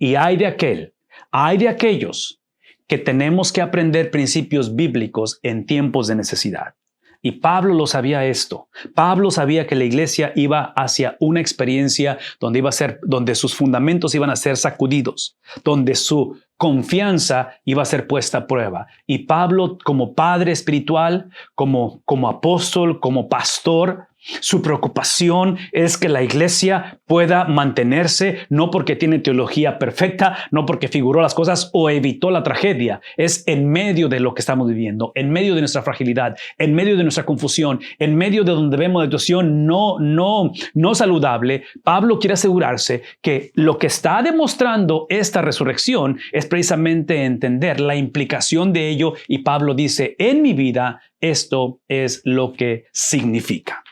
Y hay de aquellos que tenemos que aprender principios bíblicos en tiempos de necesidad. Y Pablo lo sabía esto. Pablo sabía que la iglesia iba hacia una experiencia donde sus fundamentos iban a ser sacudidos, donde su confianza iba a ser puesta a prueba. Y Pablo, como padre espiritual, como apóstol, como pastor, su preocupación es que la iglesia pueda mantenerse, no porque tiene teología perfecta, no porque figuró las cosas o evitó la tragedia. Es en medio de lo que estamos viviendo, en medio de nuestra fragilidad, en medio de nuestra confusión, en medio de donde vemos la situación no saludable. Pablo quiere asegurarse que lo que está demostrando esta resurrección es precisamente entender la implicación de ello. Y Pablo dice, en mi vida, esto es lo que significa.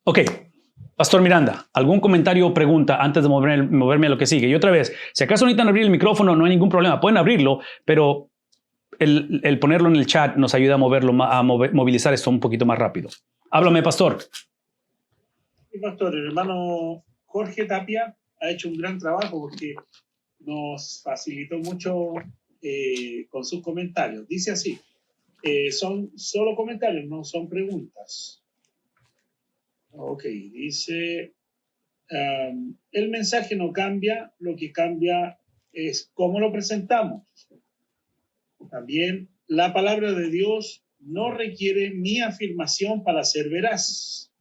Ok, Pastor Miranda, ¿algún comentario o pregunta antes de moverme a lo que sigue? Y otra vez, si acaso necesitan abrir el micrófono, no hay ningún problema, pueden abrirlo, pero el ponerlo en el chat nos ayuda a movilizar esto un poquito más rápido. Háblame, Pastor. Sí, Pastor, el hermano Jorge Tapia ha hecho un gran trabajo porque nos facilitó mucho con sus comentarios. Dice así, son solo comentarios, no son preguntas. Ok, dice, el mensaje no cambia, lo que cambia es cómo lo presentamos. También la palabra de Dios no requiere mi afirmación para ser veraz.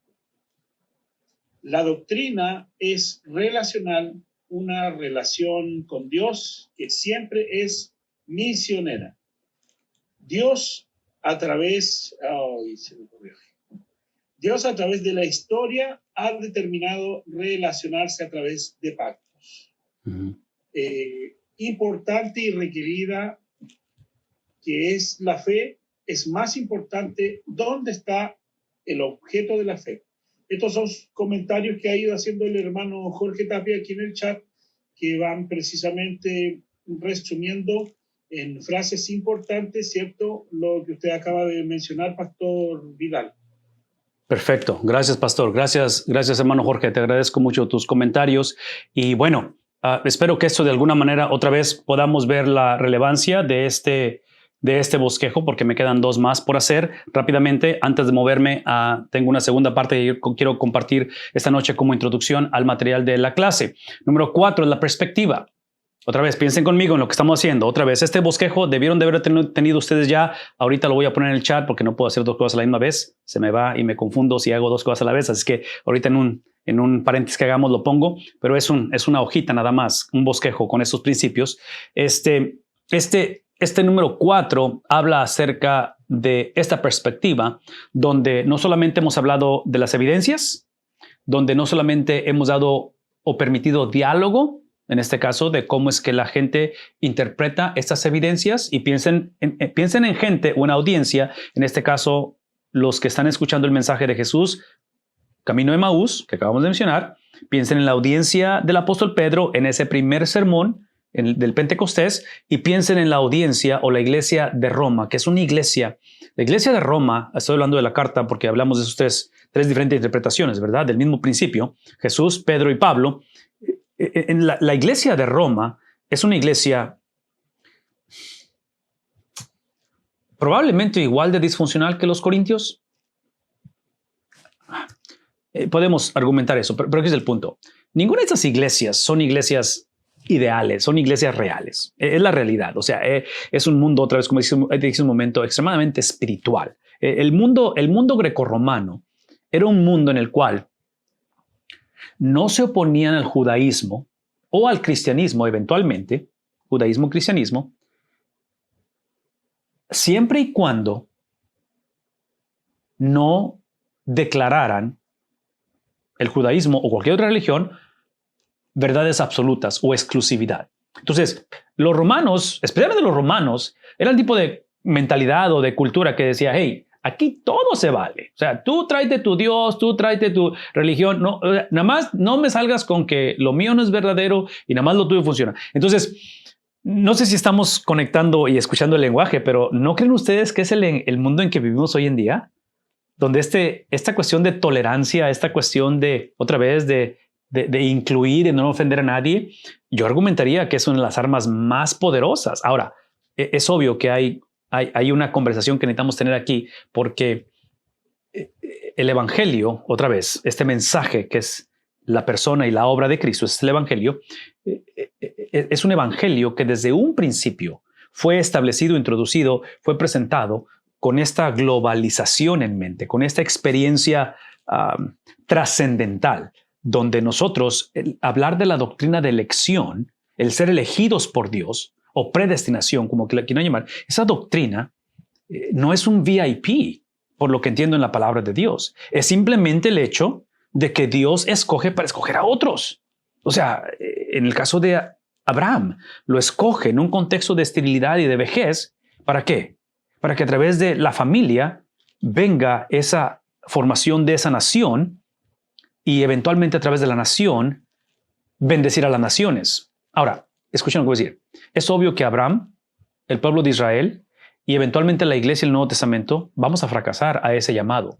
La doctrina es relacional, una relación con Dios que siempre es misionera. Dios a través de la historia ha determinado relacionarse a través de pactos. Uh-huh. Importante y requerida que es la fe, es más importante dónde está el objeto de la fe. Estos son comentarios que ha ido haciendo el hermano Jorge Tapia aquí en el chat, que van precisamente resumiendo en frases importantes, ¿cierto? Lo que usted acaba de mencionar, Pastor Vidal. Perfecto. Gracias, Pastor. Gracias, hermano Jorge. Te agradezco mucho tus comentarios. Y bueno, espero que esto de alguna manera otra vez podamos ver la relevancia de este bosquejo, porque me quedan 2 más por hacer rápidamente. Antes de moverme, tengo una segunda parte que quiero compartir esta noche como introducción al material de la clase. Número 4 es la perspectiva. Otra vez, piensen conmigo en lo que estamos haciendo. Otra vez, este bosquejo debieron de haber tenido ustedes ya. Ahorita lo voy a poner en el chat porque no puedo hacer 2 cosas a la misma vez. Se me va y me confundo si hago 2 cosas a la vez. Así que ahorita en un paréntesis que hagamos lo pongo, pero es una hojita nada más, un bosquejo con esos principios. Este número 4 habla acerca de esta perspectiva, donde no solamente hemos hablado de las evidencias, donde no solamente hemos dado o permitido diálogo, en este caso, de cómo es que la gente interpreta estas evidencias, y piensen en gente o en audiencia, en este caso, los que están escuchando el mensaje de Jesús, Camino de Emaús, que acabamos de mencionar. Piensen en la audiencia del apóstol Pedro en ese primer sermón del Pentecostés, y piensen en la audiencia o la iglesia de Roma, que es una iglesia. La iglesia de Roma, estoy hablando de la carta porque hablamos de esos tres diferentes interpretaciones, ¿verdad? Del mismo principio, Jesús, Pedro y Pablo. En la iglesia de Roma es una iglesia probablemente igual de disfuncional que los corintios. Podemos argumentar eso, pero aquí es el punto. Ninguna de estas iglesias son iglesias ideales, son iglesias reales. Es la realidad. O sea, es un mundo, otra vez, como dije un momento, extremadamente espiritual. El mundo grecorromano era un mundo en el cual no se oponían al judaísmo o al cristianismo eventualmente, judaísmo-cristianismo, siempre y cuando no declararan el judaísmo o cualquier otra religión verdades absolutas o exclusividad. Entonces, los romanos, especialmente los romanos, era el tipo de mentalidad o de cultura que decía, hey, aquí todo se vale. O sea, tú tráete tu Dios, tú tráete tu religión. No, nada más no me salgas con que lo mío no es verdadero y nada más lo tuyo funciona. Entonces, no sé si estamos conectando y escuchando el lenguaje, pero ¿no creen ustedes que es el mundo en que vivimos hoy en día? Donde esta cuestión de tolerancia, esta cuestión de, otra vez, de de incluir y no ofender a nadie, yo argumentaría que es una de las armas más poderosas. Ahora, es obvio que hay una conversación que necesitamos tener aquí, porque el Evangelio, otra vez, este mensaje que es la persona y la obra de Cristo, es el Evangelio, es un Evangelio que desde un principio fue establecido, introducido, fue presentado con esta globalización en mente, con esta experiencia trascendental, donde nosotros, hablar de la doctrina de elección, el ser elegidos por Dios, o predestinación, como que la quieran llamar, esa doctrina no es un VIP, por lo que entiendo en la palabra de Dios. Es simplemente el hecho de que Dios escoge para escoger a otros. O sea, en el caso de Abraham, lo escoge en un contexto de esterilidad y de vejez. ¿Para qué? Para que a través de la familia venga esa formación de esa nación y eventualmente a través de la nación bendecir a las naciones. Ahora, escuchen lo que voy a decir. Es obvio que Abraham, el pueblo de Israel y eventualmente la iglesia y el Nuevo Testamento vamos a fracasar a ese llamado,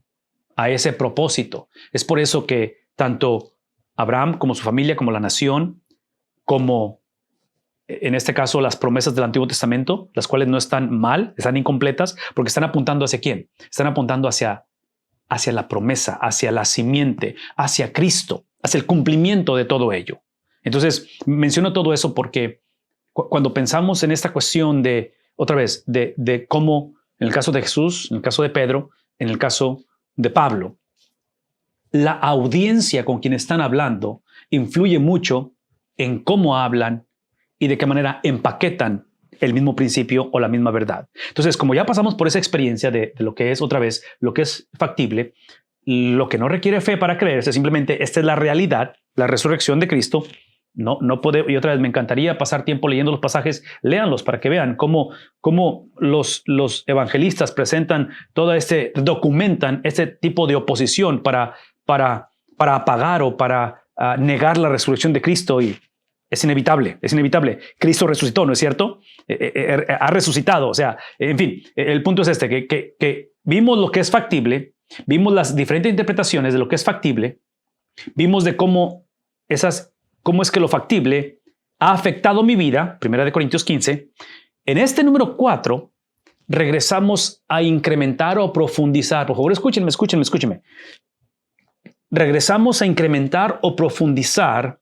a ese propósito. Es por eso que tanto Abraham como su familia, como la nación, como en este caso las promesas del Antiguo Testamento, las cuales no están mal, están incompletas, porque están apuntando hacia quién. Están apuntando hacia la promesa, hacia la simiente, hacia Cristo, hacia el cumplimiento de todo ello. Entonces, menciono todo eso porque cuando pensamos en esta cuestión de, otra vez, de cómo, en el caso de Jesús, en el caso de Pedro, en el caso de Pablo, la audiencia con quien están hablando influye mucho en cómo hablan y de qué manera empaquetan el mismo principio o la misma verdad. Entonces, como ya pasamos por esa experiencia de lo que es, otra vez, lo que es factible, lo que no requiere fe para creerse, simplemente esta es la realidad, la resurrección de Cristo. No puede, y otra vez me encantaría pasar tiempo leyendo los pasajes, léanlos para que vean cómo los evangelistas presentan documentan este tipo de oposición para apagar o para negar la resurrección de Cristo. Y es inevitable. Cristo resucitó, ¿no es cierto? Ha resucitado. O sea, en fin, el punto es este, que vimos lo que es factible, vimos las diferentes interpretaciones de lo que es factible, vimos de cómo es que lo factible ha afectado mi vida, 1 Corintios 15. En este número 4, regresamos a incrementar o profundizar. Por favor, escúchenme. Regresamos a incrementar o profundizar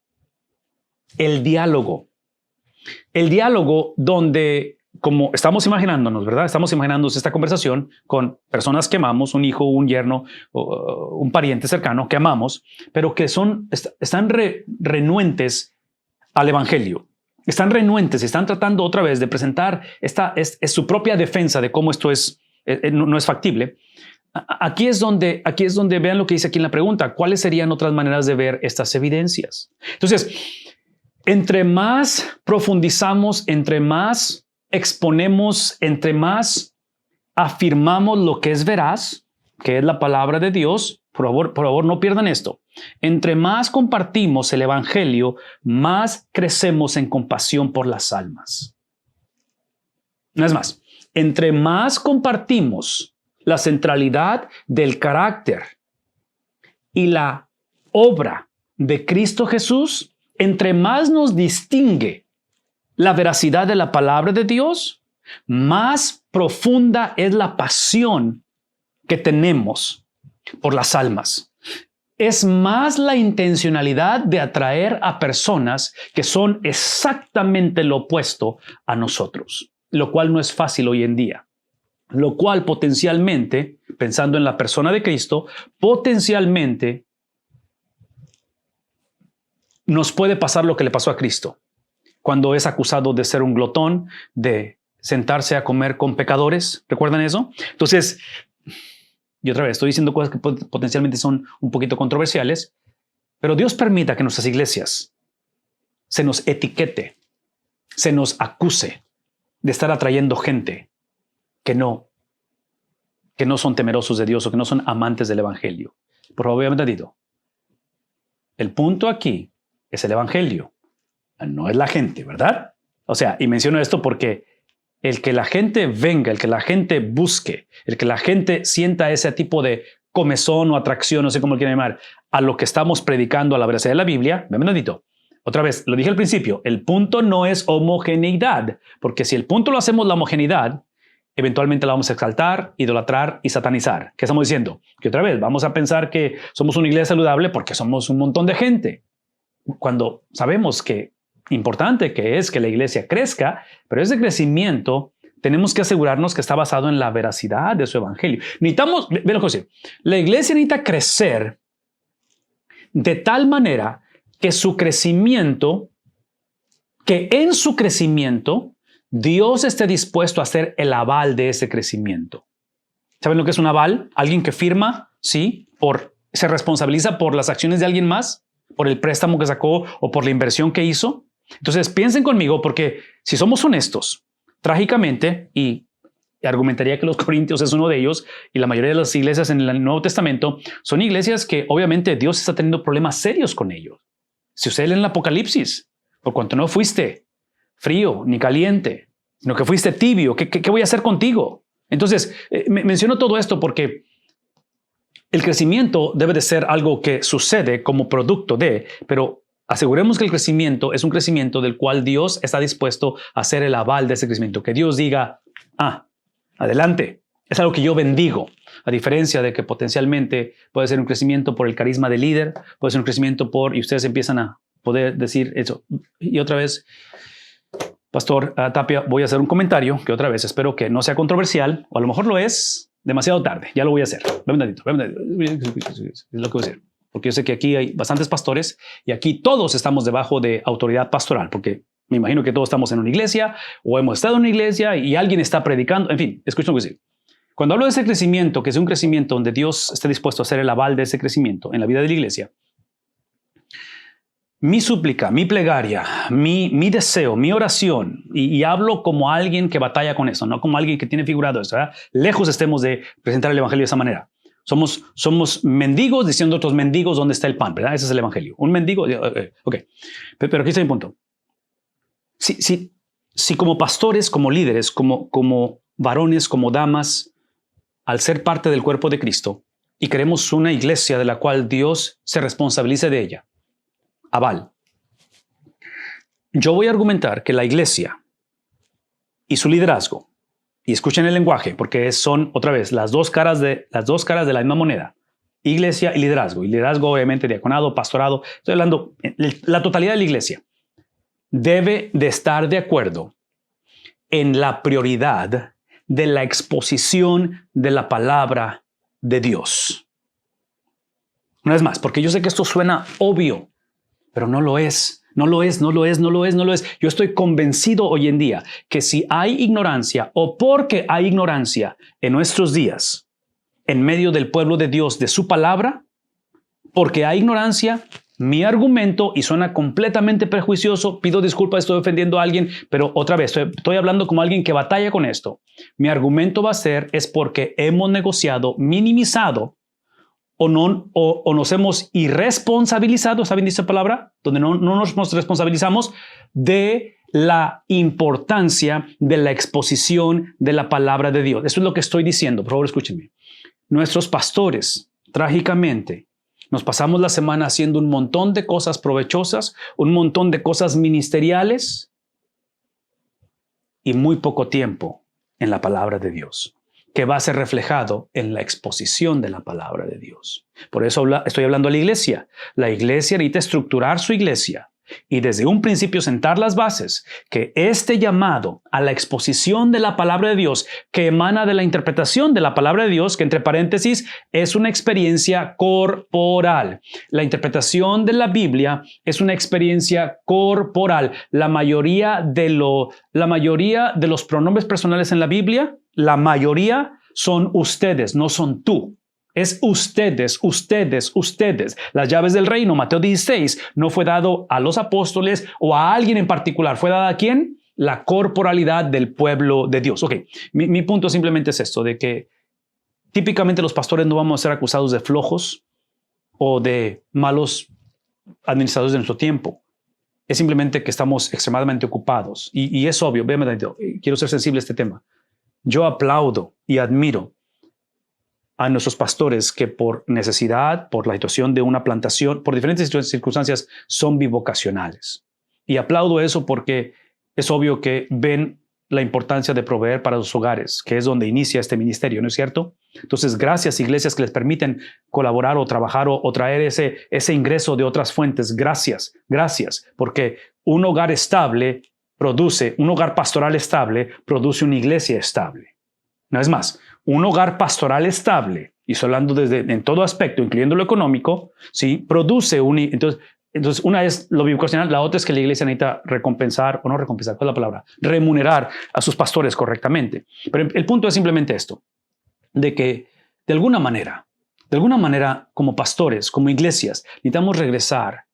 el diálogo. El diálogo donde, como estamos imaginándonos, ¿verdad? Estamos imaginándonos esta conversación con personas que amamos, un hijo, un yerno, un pariente cercano que amamos, pero que están renuentes al Evangelio. Están renuentes y están tratando otra vez de presentar es su propia defensa de cómo esto no es factible. Aquí es donde vean lo que dice aquí en la pregunta. ¿Cuáles serían otras maneras de ver estas evidencias? Entonces, entre más profundizamos, entre más exponemos, entre más afirmamos lo que es veraz, que es la palabra de Dios, por favor no pierdan esto. Entre más compartimos el Evangelio, más crecemos en compasión por las almas. No es más, entre más compartimos la centralidad del carácter y la obra de Cristo Jesús, entre más nos distingue la veracidad de la palabra de Dios, más profunda es la pasión que tenemos por las almas. Es más la intencionalidad de atraer a personas que son exactamente lo opuesto a nosotros, lo cual no es fácil hoy en día. Lo cual potencialmente, pensando en la persona de Cristo, potencialmente nos puede pasar lo que le pasó a Cristo, cuando es acusado de ser un glotón, de sentarse a comer con pecadores. ¿Recuerdan eso? Entonces, y otra vez, estoy diciendo cosas que potencialmente son un poquito controversiales, pero Dios permita que en nuestras iglesias se nos etiquete, se nos acuse de estar atrayendo gente que no son temerosos de Dios o que no son amantes del Evangelio. Por favor, obviamente dicho, el punto aquí es el Evangelio, no es la gente, ¿verdad? O sea, y menciono esto porque el que la gente venga, el que la gente busque, el que la gente sienta ese tipo de comezón o atracción, no sé cómo lo quieran llamar, a lo que estamos predicando, a la veracidad de la Biblia, ven un momentito. Otra vez, lo dije al principio, el punto no es homogeneidad, porque si el punto lo hacemos la homogeneidad, eventualmente la vamos a exaltar, idolatrar y satanizar. ¿Qué estamos diciendo? Que otra vez vamos a pensar que somos una iglesia saludable porque somos un montón de gente, cuando sabemos que importante que es que la iglesia crezca, pero ese crecimiento tenemos que asegurarnos que está basado en la veracidad de su evangelio. Necesitamos, ve lo que dice, la iglesia necesita crecer de tal manera que su crecimiento, que en su crecimiento, Dios esté dispuesto a hacer el aval de ese crecimiento. ¿Saben lo que es un aval? Alguien que firma, sí, se responsabiliza por las acciones de alguien más, por el préstamo que sacó o por la inversión que hizo. Entonces piensen conmigo, porque si somos honestos, trágicamente, y argumentaría que los Corintios es uno de ellos, y la mayoría de las iglesias en el Nuevo Testamento son iglesias que obviamente Dios está teniendo problemas serios con ellos. Si ustedes leen el Apocalipsis, por cuanto no fuiste frío ni caliente, sino que fuiste tibio, ¿qué voy a hacer contigo? Entonces, menciono todo esto porque el crecimiento debe de ser algo que sucede como producto de, pero aseguremos que el crecimiento es un crecimiento del cual Dios está dispuesto a hacer el aval de ese crecimiento. Que Dios diga, adelante. Es algo que yo bendigo, a diferencia de que potencialmente puede ser un crecimiento por el carisma del líder, puede ser un crecimiento y ustedes empiezan a poder decir eso. Y otra vez, Pastor Tapia, voy a hacer un comentario que otra vez espero que no sea controversial, o a lo mejor lo es demasiado tarde. Ya lo voy a hacer. Ven un tantito. Es lo que voy a decir. Porque yo sé que aquí hay bastantes pastores y aquí todos estamos debajo de autoridad pastoral, porque me imagino que todos estamos en una iglesia o hemos estado en una iglesia y alguien está predicando. En fin, escuchen lo que digo. Cuando hablo de ese crecimiento, que es un crecimiento donde Dios esté dispuesto a hacer el aval de ese crecimiento en la vida de la iglesia, mi súplica, mi plegaria, mi deseo, mi oración, y hablo como alguien que batalla con eso, no como alguien que tiene figurado eso, ¿verdad? Lejos estemos de presentar el evangelio de esa manera. Somos mendigos diciendo a otros mendigos dónde está el pan, ¿verdad? Ese es el evangelio. Un mendigo, ok. Pero aquí está mi punto. Si como pastores, como líderes, como varones, como damas, al ser parte del cuerpo de Cristo y queremos una iglesia de la cual Dios se responsabilice de ella, aval. Yo voy a argumentar que la iglesia y su liderazgo, y escuchen el lenguaje, porque son otra vez las dos caras de la misma moneda, iglesia y liderazgo obviamente diaconado, pastorado, estoy hablando la totalidad de la iglesia, debe de estar de acuerdo en la prioridad de la exposición de la palabra de Dios. Una vez más, porque yo sé que esto suena obvio, pero no lo es. No lo es. Yo estoy convencido hoy en día que si hay ignorancia o porque hay ignorancia en nuestros días, en medio del pueblo de Dios, de su palabra, porque hay ignorancia, mi argumento, y suena completamente prejuicioso, pido disculpas, estoy ofendiendo a alguien, pero otra vez, estoy hablando como alguien que batalla con esto. Mi argumento va a ser, es porque hemos negociado, minimizado, o nos hemos irresponsabilizado, ¿saben esa palabra? Donde no nos responsabilizamos de la importancia de la exposición de la palabra de Dios. Eso es lo que estoy diciendo, por favor escúchenme. Nuestros pastores, trágicamente, nos pasamos la semana haciendo un montón de cosas provechosas, un montón de cosas ministeriales y muy poco tiempo en la palabra de Dios, que va a ser reflejado en la exposición de la palabra de Dios. Por eso estoy hablando a la iglesia. La iglesia necesita estructurar su iglesia y desde un principio sentar las bases que este llamado a la exposición de la palabra de Dios, que emana de la interpretación de la palabra de Dios, que entre paréntesis es una experiencia corporal. La interpretación de la Biblia es una experiencia corporal. La mayoría de los pronombres personales en la Biblia, la mayoría son ustedes, no son tú. Es ustedes. Las llaves del reino, Mateo 16, no fue dado a los apóstoles o a alguien en particular. ¿Fue dada a quién? La corporalidad del pueblo de Dios. Ok, mi punto simplemente es esto, de que típicamente los pastores no vamos a ser acusados de flojos o de malos administradores de nuestro tiempo. Es simplemente que estamos extremadamente ocupados. Y es obvio, quiero ser sensible a este tema. Yo aplaudo y admiro a nuestros pastores que por necesidad, por la situación de una plantación, por diferentes circunstancias, son bivocacionales. Y aplaudo eso porque es obvio que ven la importancia de proveer para sus hogares, que es donde inicia este ministerio, ¿no es cierto? Entonces, gracias iglesias que les permiten colaborar o trabajar o traer ese ingreso de otras fuentes. Gracias, porque un hogar estable un hogar pastoral estable produce una iglesia estable. No es más, un hogar pastoral estable, y estoy hablando en todo aspecto, incluyendo lo económico, ¿sí? Produce entonces, una es lo bivocacional, la otra es que la iglesia necesita recompensar, o no recompensar, ¿cuál es la palabra? Remunerar a sus pastores correctamente. Pero el punto es simplemente esto, de que de alguna manera, como pastores, como iglesias, necesitamos regresar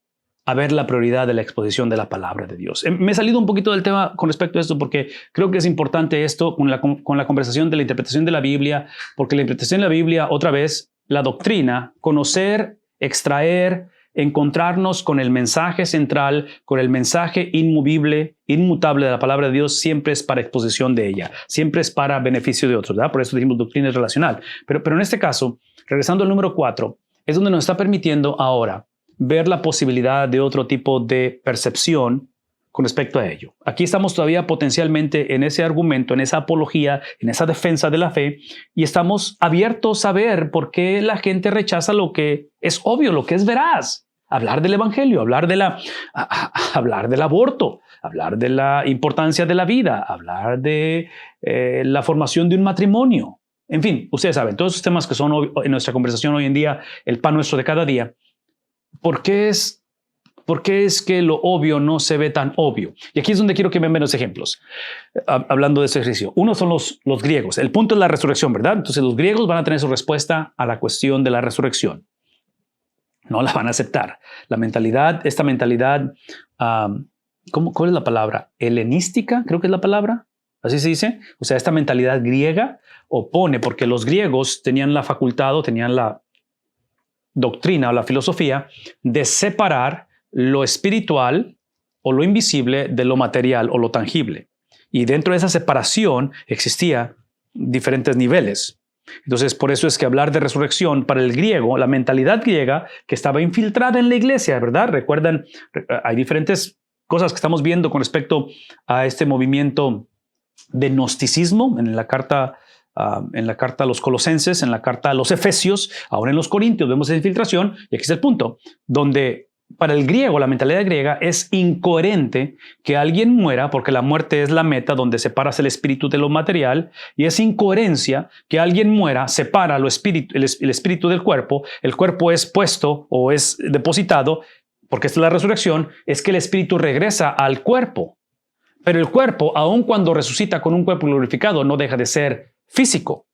a ver la prioridad de la exposición de la palabra de Dios. Me he salido un poquito del tema con respecto a esto porque creo que es importante esto con la conversación de la interpretación de la Biblia, porque la interpretación de la Biblia, otra vez, la doctrina, conocer, extraer, encontrarnos con el mensaje central, con el mensaje inmovible, inmutable de la palabra de Dios, siempre es para exposición de ella, siempre es para beneficio de otros, ¿verdad? Por eso dijimos doctrina relacional. Pero en este caso, regresando al número 4, es donde nos está permitiendo ahora ver la posibilidad de otro tipo de percepción con respecto a ello. Aquí estamos todavía potencialmente en ese argumento, en esa apología, en esa defensa de la fe, y estamos abiertos a ver por qué la gente rechaza lo que es obvio, lo que es veraz. Hablar del evangelio, hablar del aborto, hablar de la importancia de la vida, hablar de la formación de un matrimonio. En fin, ustedes saben, todos esos temas que son en nuestra conversación hoy en día, el pan nuestro de cada día. ¿Por qué es que lo obvio no se ve tan obvio? Y aquí es donde quiero que me vean los ejemplos, hablando de ese ejercicio. Uno son los griegos. El punto es la resurrección, ¿verdad? Entonces los griegos van a tener su respuesta a la cuestión de la resurrección. No la van a aceptar. Esta mentalidad, ¿cuál es la palabra? Helenística, creo que es la palabra. Así se dice. O sea, esta mentalidad griega opone, porque los griegos tenían la facultad o tenían la doctrina o la filosofía de separar lo espiritual o lo invisible de lo material o lo tangible. Y dentro de esa separación existía diferentes niveles. Entonces, por eso es que hablar de resurrección para el griego, la mentalidad griega que estaba infiltrada en la iglesia, ¿verdad? Recuerdan, hay diferentes cosas que estamos viendo con respecto a este movimiento de gnosticismo en la carta a los Colosenses, en la carta a los Efesios, ahora en los Corintios vemos esa infiltración, y aquí es el punto, donde para el griego, la mentalidad griega, es incoherente que alguien muera, porque la muerte es la meta donde separas el espíritu de lo material, y es incoherencia que alguien muera, separa el espíritu del cuerpo, el cuerpo es puesto o es depositado, porque esta es la resurrección, es que el espíritu regresa al cuerpo. Pero el cuerpo, aun cuando resucita con un cuerpo glorificado, no deja de ser físico.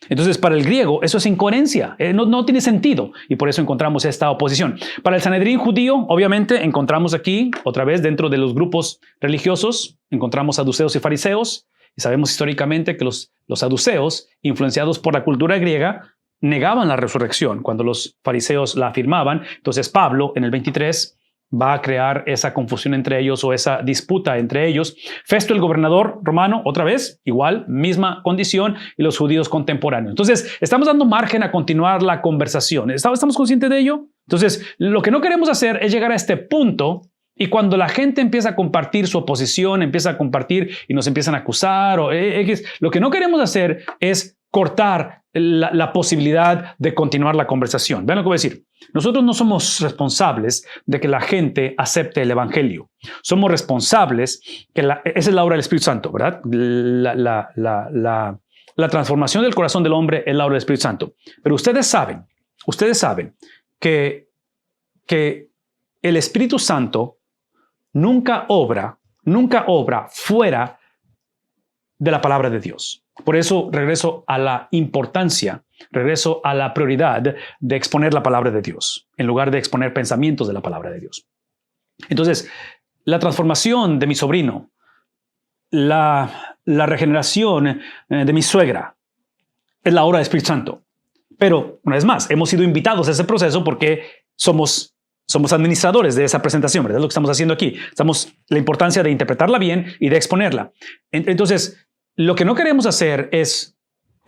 Entonces, para el griego, eso es incoherencia, no tiene sentido, y por eso encontramos esta oposición. Para el Sanedrín judío, obviamente, encontramos aquí, otra vez, dentro de los grupos religiosos, encontramos saduceos y fariseos, y sabemos históricamente que los saduceos, influenciados por la cultura griega, negaban la resurrección cuando los fariseos la afirmaban. Entonces, Pablo, en el 23, va a crear esa confusión entre ellos o esa disputa entre ellos. Festo, el gobernador romano, otra vez, igual, misma condición, y los judíos contemporáneos. Entonces, estamos dando margen a continuar la conversación. ¿Estamos conscientes de ello? Entonces, lo que no queremos hacer es llegar a este punto y cuando la gente empieza a compartir su oposición, empieza a compartir y nos empiezan a acusar, lo que no queremos hacer es cortar la posibilidad de continuar la conversación. Vean lo que voy a decir. Nosotros no somos responsables de que la gente acepte el evangelio. Somos responsables esa es la obra del Espíritu Santo, ¿verdad? La transformación del corazón del hombre es la obra del Espíritu Santo. Pero ustedes saben que el Espíritu Santo nunca obra fuera de la palabra de Dios. Por eso regreso a la importancia, regreso a la prioridad de exponer la palabra de Dios, en lugar de exponer pensamientos de la palabra de Dios. Entonces, la transformación de mi sobrino, la regeneración de mi suegra, es la obra del Espíritu Santo. Pero, una vez más, hemos sido invitados a ese proceso porque somos administradores de esa presentación, ¿verdad? Es lo que estamos haciendo aquí. La importancia de interpretarla bien y de exponerla. Entonces, lo que no queremos hacer es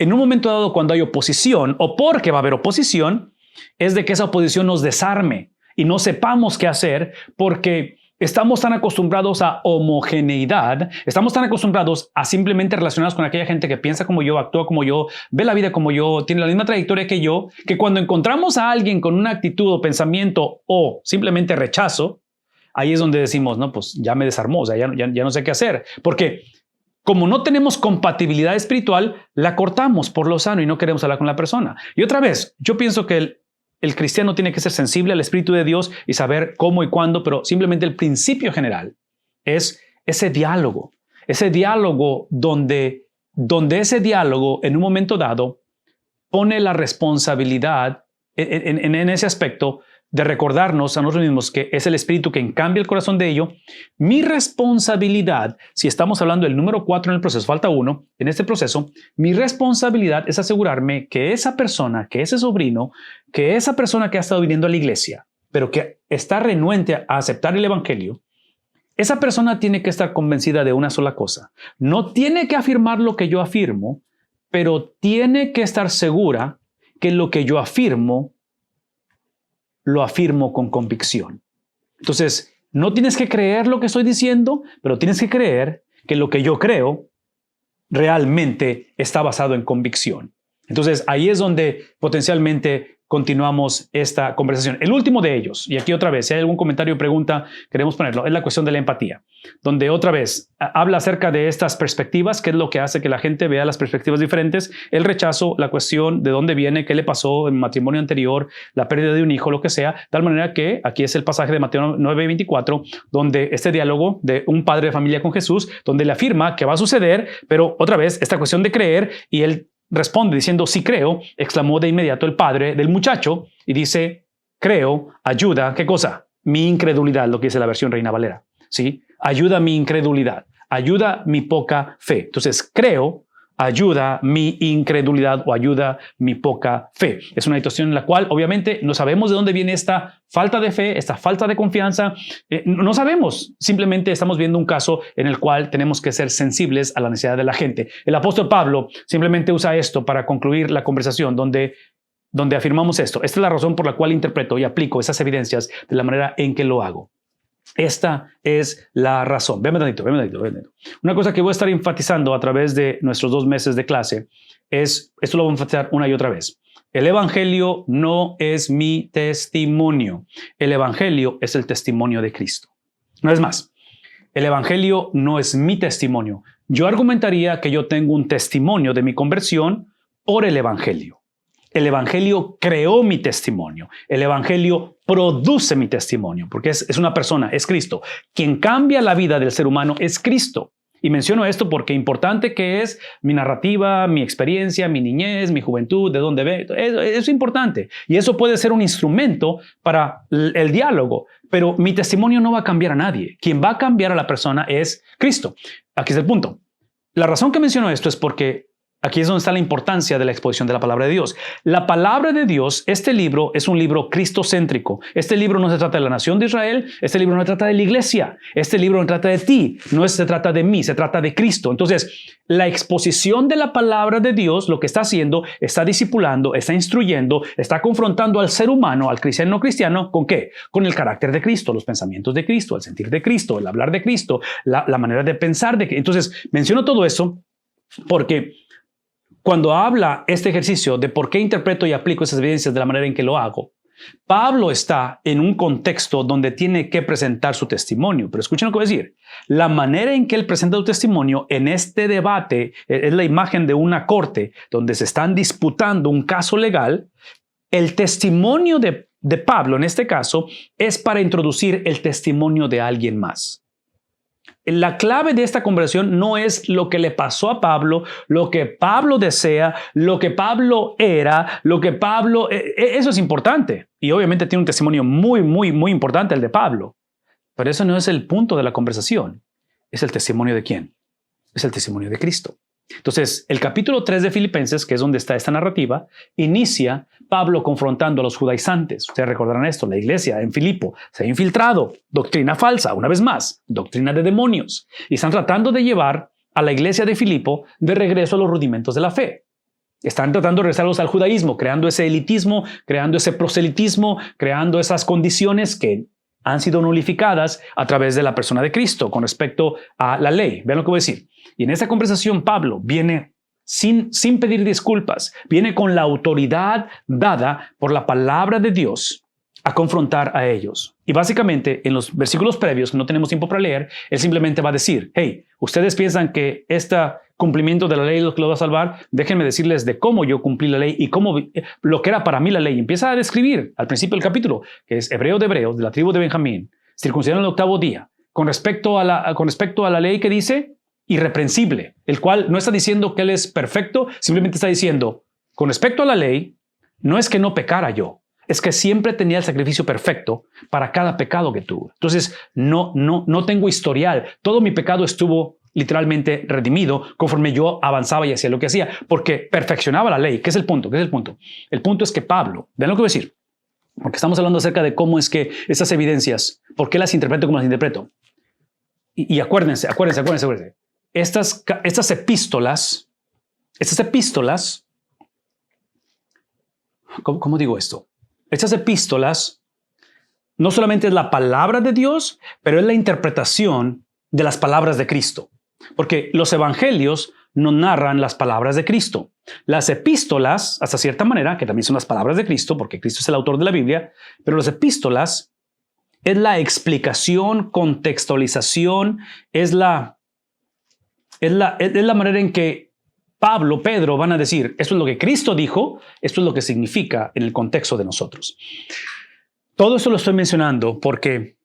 en un momento dado cuando hay oposición o porque va a haber oposición, es de que esa oposición nos desarme y no sepamos qué hacer porque estamos tan acostumbrados a homogeneidad, estamos tan acostumbrados a simplemente relacionarnos con aquella gente que piensa como yo, actúa como yo, ve la vida como yo, tiene la misma trayectoria que yo, que cuando encontramos a alguien con una actitud o pensamiento o simplemente rechazo, ahí es donde decimos, no, pues ya me desarmó, o sea, ya no sé qué hacer. Porque como no tenemos compatibilidad espiritual, la cortamos por lo sano y no queremos hablar con la persona. Y otra vez, yo pienso que el cristiano tiene que ser sensible al Espíritu de Dios y saber cómo y cuándo, pero simplemente el principio general es ese diálogo donde ese diálogo en un momento dado pone la responsabilidad en ese aspecto de recordarnos a nosotros mismos que es el Espíritu quien cambia el corazón de ello. Mi responsabilidad, si estamos hablando del número 4 en el proceso, falta 1 en este proceso, mi responsabilidad es asegurarme que esa persona, que ese sobrino, que esa persona que ha estado viniendo a la iglesia, pero que está renuente a aceptar el evangelio, esa persona tiene que estar convencida de una sola cosa. No tiene que afirmar lo que yo afirmo, pero tiene que estar segura que lo que yo afirmo lo afirmo con convicción. Entonces, no tienes que creer lo que estoy diciendo, pero tienes que creer que lo que yo creo realmente está basado en convicción. Entonces, ahí es donde potencialmente continuamos esta conversación. El último de ellos, y aquí otra vez, si hay algún comentario o pregunta, queremos ponerlo, es la cuestión de la empatía, donde otra vez habla acerca de estas perspectivas, qué es lo que hace que la gente vea las perspectivas diferentes, el rechazo, la cuestión de dónde viene, qué le pasó en matrimonio anterior, la pérdida de un hijo, lo que sea, de tal manera que aquí es el pasaje de Mateo 9:24, donde este diálogo de un padre de familia con Jesús, donde le afirma que va a suceder, pero otra vez esta cuestión de creer, y él responde diciendo, sí creo, exclamó de inmediato el padre del muchacho y dice, creo, ayuda, ¿qué cosa? Mi incredulidad, lo que dice la versión Reina Valera, ¿sí? Ayuda mi incredulidad, ayuda mi poca fe. Entonces, creo, ayuda mi incredulidad o ayuda mi poca fe. Es una situación en la cual obviamente no sabemos de dónde viene esta falta de fe, esta falta de confianza. No sabemos, simplemente estamos viendo un caso en el cual tenemos que ser sensibles a la necesidad de la gente. El apóstol Pablo simplemente usa esto para concluir la conversación donde afirmamos esto. Esta es la razón por la cual interpreto y aplico esas evidencias de la manera en que lo hago. Esta es la razón. Véame tantito. Una cosa que voy a estar enfatizando a través de nuestros 2 meses de clase es, esto lo voy a enfatizar una y otra vez. El evangelio no es mi testimonio. El evangelio es el testimonio de Cristo. No es más. El evangelio no es mi testimonio. Yo argumentaría que yo tengo un testimonio de mi conversión por el evangelio. El evangelio creó mi testimonio. El evangelio produce mi testimonio, porque es una persona, es Cristo. Quien cambia la vida del ser humano es Cristo. Y menciono esto porque importante que es mi narrativa, mi experiencia, mi niñez, mi juventud, de dónde vengo. Eso es importante. Y eso puede ser un instrumento para el diálogo. Pero mi testimonio no va a cambiar a nadie. Quien va a cambiar a la persona es Cristo. Aquí es el punto. La razón que menciono esto es porque aquí es donde está la importancia de la exposición de la palabra de Dios. La palabra de Dios, este libro es un libro cristocéntrico. Este libro no se trata de la nación de Israel, este libro no se trata de la iglesia, este libro no trata de ti, no se trata de mí, se trata de Cristo. Entonces, la exposición de la palabra de Dios lo que está haciendo, está discipulando, está instruyendo, está confrontando al ser humano, al cristiano no cristiano, ¿con qué? Con el carácter de Cristo, los pensamientos de Cristo, el sentir de Cristo, el hablar de Cristo, la manera de pensar de Cristo. Entonces, menciono todo eso porque cuando habla este ejercicio de por qué interpreto y aplico esas evidencias de la manera en que lo hago, Pablo está en un contexto donde tiene que presentar su testimonio. Pero escuchen lo que voy a decir. La manera en que él presenta su testimonio en este debate es la imagen de una corte donde se están disputando un caso legal. El testimonio de Pablo, en este caso, es para introducir el testimonio de alguien más. La clave de esta conversación no es lo que le pasó a Pablo, lo que Pablo desea, lo que Pablo era, lo que Pablo... Eso es importante. Y obviamente tiene un testimonio muy, muy, muy importante el de Pablo. Pero eso no es el punto de la conversación. ¿Es el testimonio de quién? Es el testimonio de Cristo. Entonces, el capítulo 3 de Filipenses, que es donde está esta narrativa, inicia Pablo confrontando a los judaizantes. Ustedes recordarán esto, la iglesia en Filipo se ha infiltrado, doctrina falsa, una vez más, doctrina de demonios. Y están tratando de llevar a la iglesia de Filipo de regreso a los rudimentos de la fe. Están tratando de regresarlos al judaísmo, creando ese elitismo, creando ese proselitismo, creando esas condiciones que han sido nulificadas a través de la persona de Cristo con respecto a la ley. Vean lo que voy a decir. Y en esa conversación Pablo viene sin pedir disculpas, viene con la autoridad dada por la palabra de Dios a confrontar a ellos. Y básicamente en los versículos previos, que no tenemos tiempo para leer, él simplemente va a decir, hey, ustedes piensan que este cumplimiento de la ley es lo que los va a salvar, déjenme decirles de cómo yo cumplí la ley y cómo lo que era para mí la ley. Empieza a describir al principio del capítulo, que es hebreo de hebreos, de la tribu de Benjamín, circuncidado en el 8º día, con respecto a la ley que dice irreprensible, el cual no está diciendo que él es perfecto, simplemente está diciendo, con respecto a la ley, no es que no pecara yo, es que siempre tenía el sacrificio perfecto para cada pecado que tuve. Entonces, no tengo historial. Todo mi pecado estuvo literalmente redimido conforme yo avanzaba y hacía lo que hacía, porque perfeccionaba la ley. ¿Qué es el punto? ¿Qué es el punto? El punto es que Pablo, vean lo que voy a decir, porque estamos hablando acerca de cómo es que estas evidencias, ¿por qué las interpreto como las interpreto? Y acuérdense. Estas epístolas, ¿cómo digo esto? Estas epístolas no solamente es la palabra de Dios, pero es la interpretación de las palabras de Cristo. Porque los evangelios no narran las palabras de Cristo. Las epístolas, hasta cierta manera, que también son las palabras de Cristo, porque Cristo es el autor de la Biblia, pero las epístolas es la explicación, contextualización, es la manera en que Pedro van a decir, esto es lo que Cristo dijo, esto es lo que significa en el contexto de nosotros. Todo esto lo estoy mencionando porque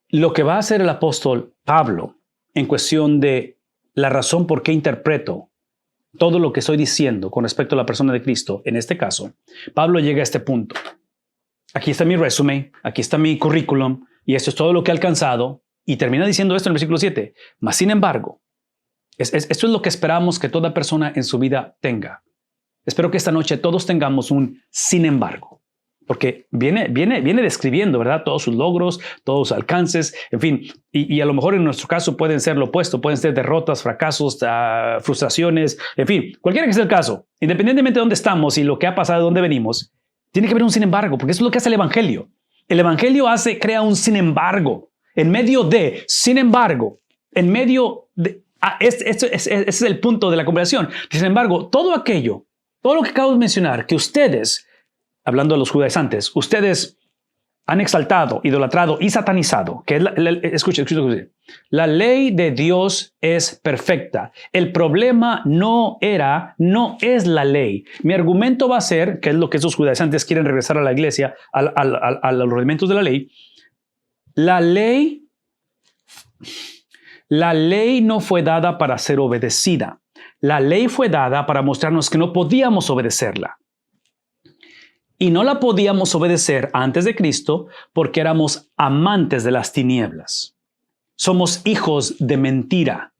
lo que va a hacer el apóstol Pablo en cuestión de la razón por qué interpreto todo lo que estoy diciendo con respecto a la persona de Cristo, en este caso, Pablo llega a este punto. Aquí está mi resumen, aquí está mi currículum, y esto es todo lo que he alcanzado, y termina diciendo esto en el versículo 7. Mas, sin embargo, esto es lo que esperamos que toda persona en su vida tenga. Espero que esta noche todos tengamos un sin embargo, porque viene describiendo, ¿verdad? Todos sus logros, todos sus alcances, en fin, y a lo mejor en nuestro caso pueden ser lo opuesto, pueden ser derrotas, fracasos, frustraciones, en fin, cualquiera que sea el caso, independientemente de dónde estamos y lo que ha pasado, de dónde venimos, tiene que haber un sin embargo, porque eso es lo que hace el Evangelio. El Evangelio crea un sin embargo, en medio de, sin embargo, en medio de... Este es el punto de la conversación. Sin embargo, todo lo que acabo de mencionar, que ustedes, hablando de los judaizantes, ustedes han exaltado, idolatrado y satanizado, que escuchen, la ley de Dios es perfecta. El problema no es la ley. Mi argumento va a ser, que es lo que esos judaizantes quieren regresar a la iglesia, a los rudimentos de la ley. La ley no fue dada para ser obedecida. La ley fue dada para mostrarnos que no podíamos obedecerla. Y no la podíamos obedecer antes de Cristo porque éramos amantes de las tinieblas. Somos hijos de mentira.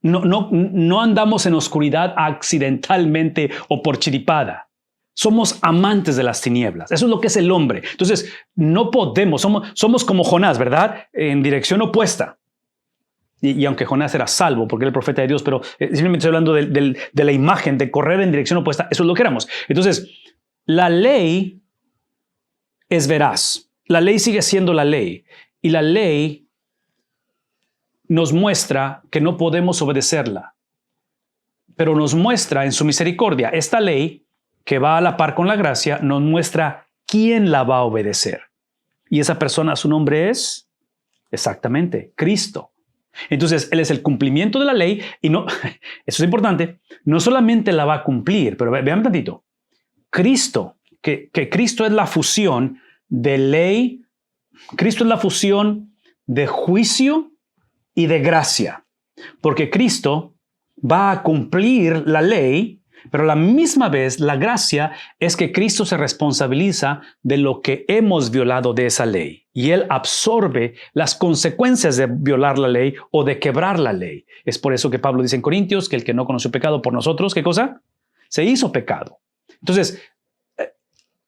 No andamos en oscuridad accidentalmente o por chiripada. Somos amantes de las tinieblas. Eso es lo que es el hombre. Entonces, no podemos. Somos como Jonás, ¿verdad? En dirección opuesta. Y aunque Jonás era salvo porque era el profeta de Dios, pero simplemente estoy hablando de la imagen de correr en dirección opuesta. Eso es lo que éramos. Entonces, la ley es veraz. La ley sigue siendo la ley. Y la ley nos muestra que no podemos obedecerla. Pero nos muestra en su misericordia. Esta ley, que va a la par con la gracia, nos muestra quién la va a obedecer. Y esa persona, su nombre es, exactamente, Cristo. Entonces, Él es el cumplimiento de la ley y no, eso es importante, no solamente la va a cumplir, pero vean tantito. Cristo, que Cristo es la fusión de ley, Cristo es la fusión de juicio y de gracia, porque Cristo va a cumplir la ley, pero a la misma vez la gracia es que Cristo se responsabiliza de lo que hemos violado de esa ley y Él absorbe las consecuencias de violar la ley o de quebrar la ley. Es por eso que Pablo dice en Corintios que el que no conoció pecado por nosotros, ¿qué cosa? Se hizo pecado. Entonces,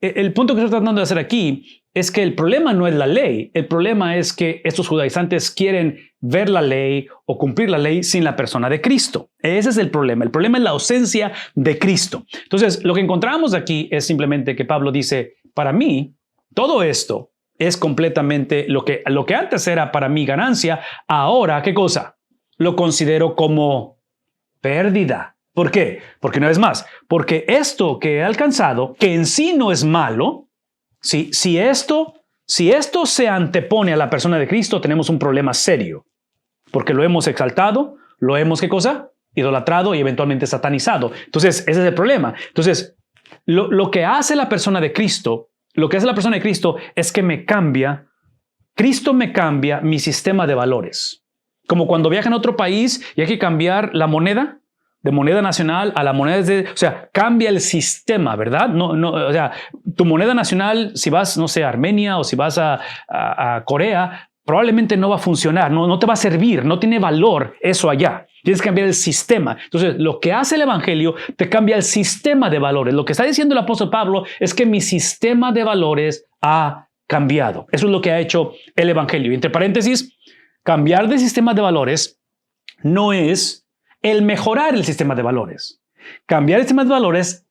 el punto que estoy tratando de hacer aquí es que el problema no es la ley. El problema es que estos judaizantes quieren ver la ley o cumplir la ley sin la persona de Cristo. Ese es el problema. El problema es la ausencia de Cristo. Entonces, lo que encontramos aquí es simplemente que Pablo dice, para mí, todo esto es completamente lo que antes era para mí ganancia. Ahora, ¿qué cosa? Lo considero como pérdida. ¿Por qué? Porque una vez más, porque esto que he alcanzado, que en sí no es malo, si esto se antepone a la persona de Cristo, tenemos un problema serio. Porque lo hemos exaltado, lo hemos, ¿qué cosa? Idolatrado y eventualmente satanizado. Entonces, ese es el problema. Entonces, lo que hace la persona de Cristo, es que Cristo me cambia mi sistema de valores. Como cuando viajan a otro país y hay que cambiar la moneda, de moneda nacional a la moneda o sea, cambia el sistema, ¿verdad? O sea, tu moneda nacional, si vas, no sé, a Armenia o si vas a Corea, probablemente no va a funcionar, no te va a servir, no tiene valor eso allá. Tienes que cambiar el sistema. Entonces, lo que hace el evangelio te cambia el sistema de valores. Lo que está diciendo el apóstol Pablo es que mi sistema de valores ha cambiado. Eso es lo que ha hecho el evangelio. Entre paréntesis, cambiar de sistema de valores no es el mejorar el sistema de valores. Cambiar el sistema de valores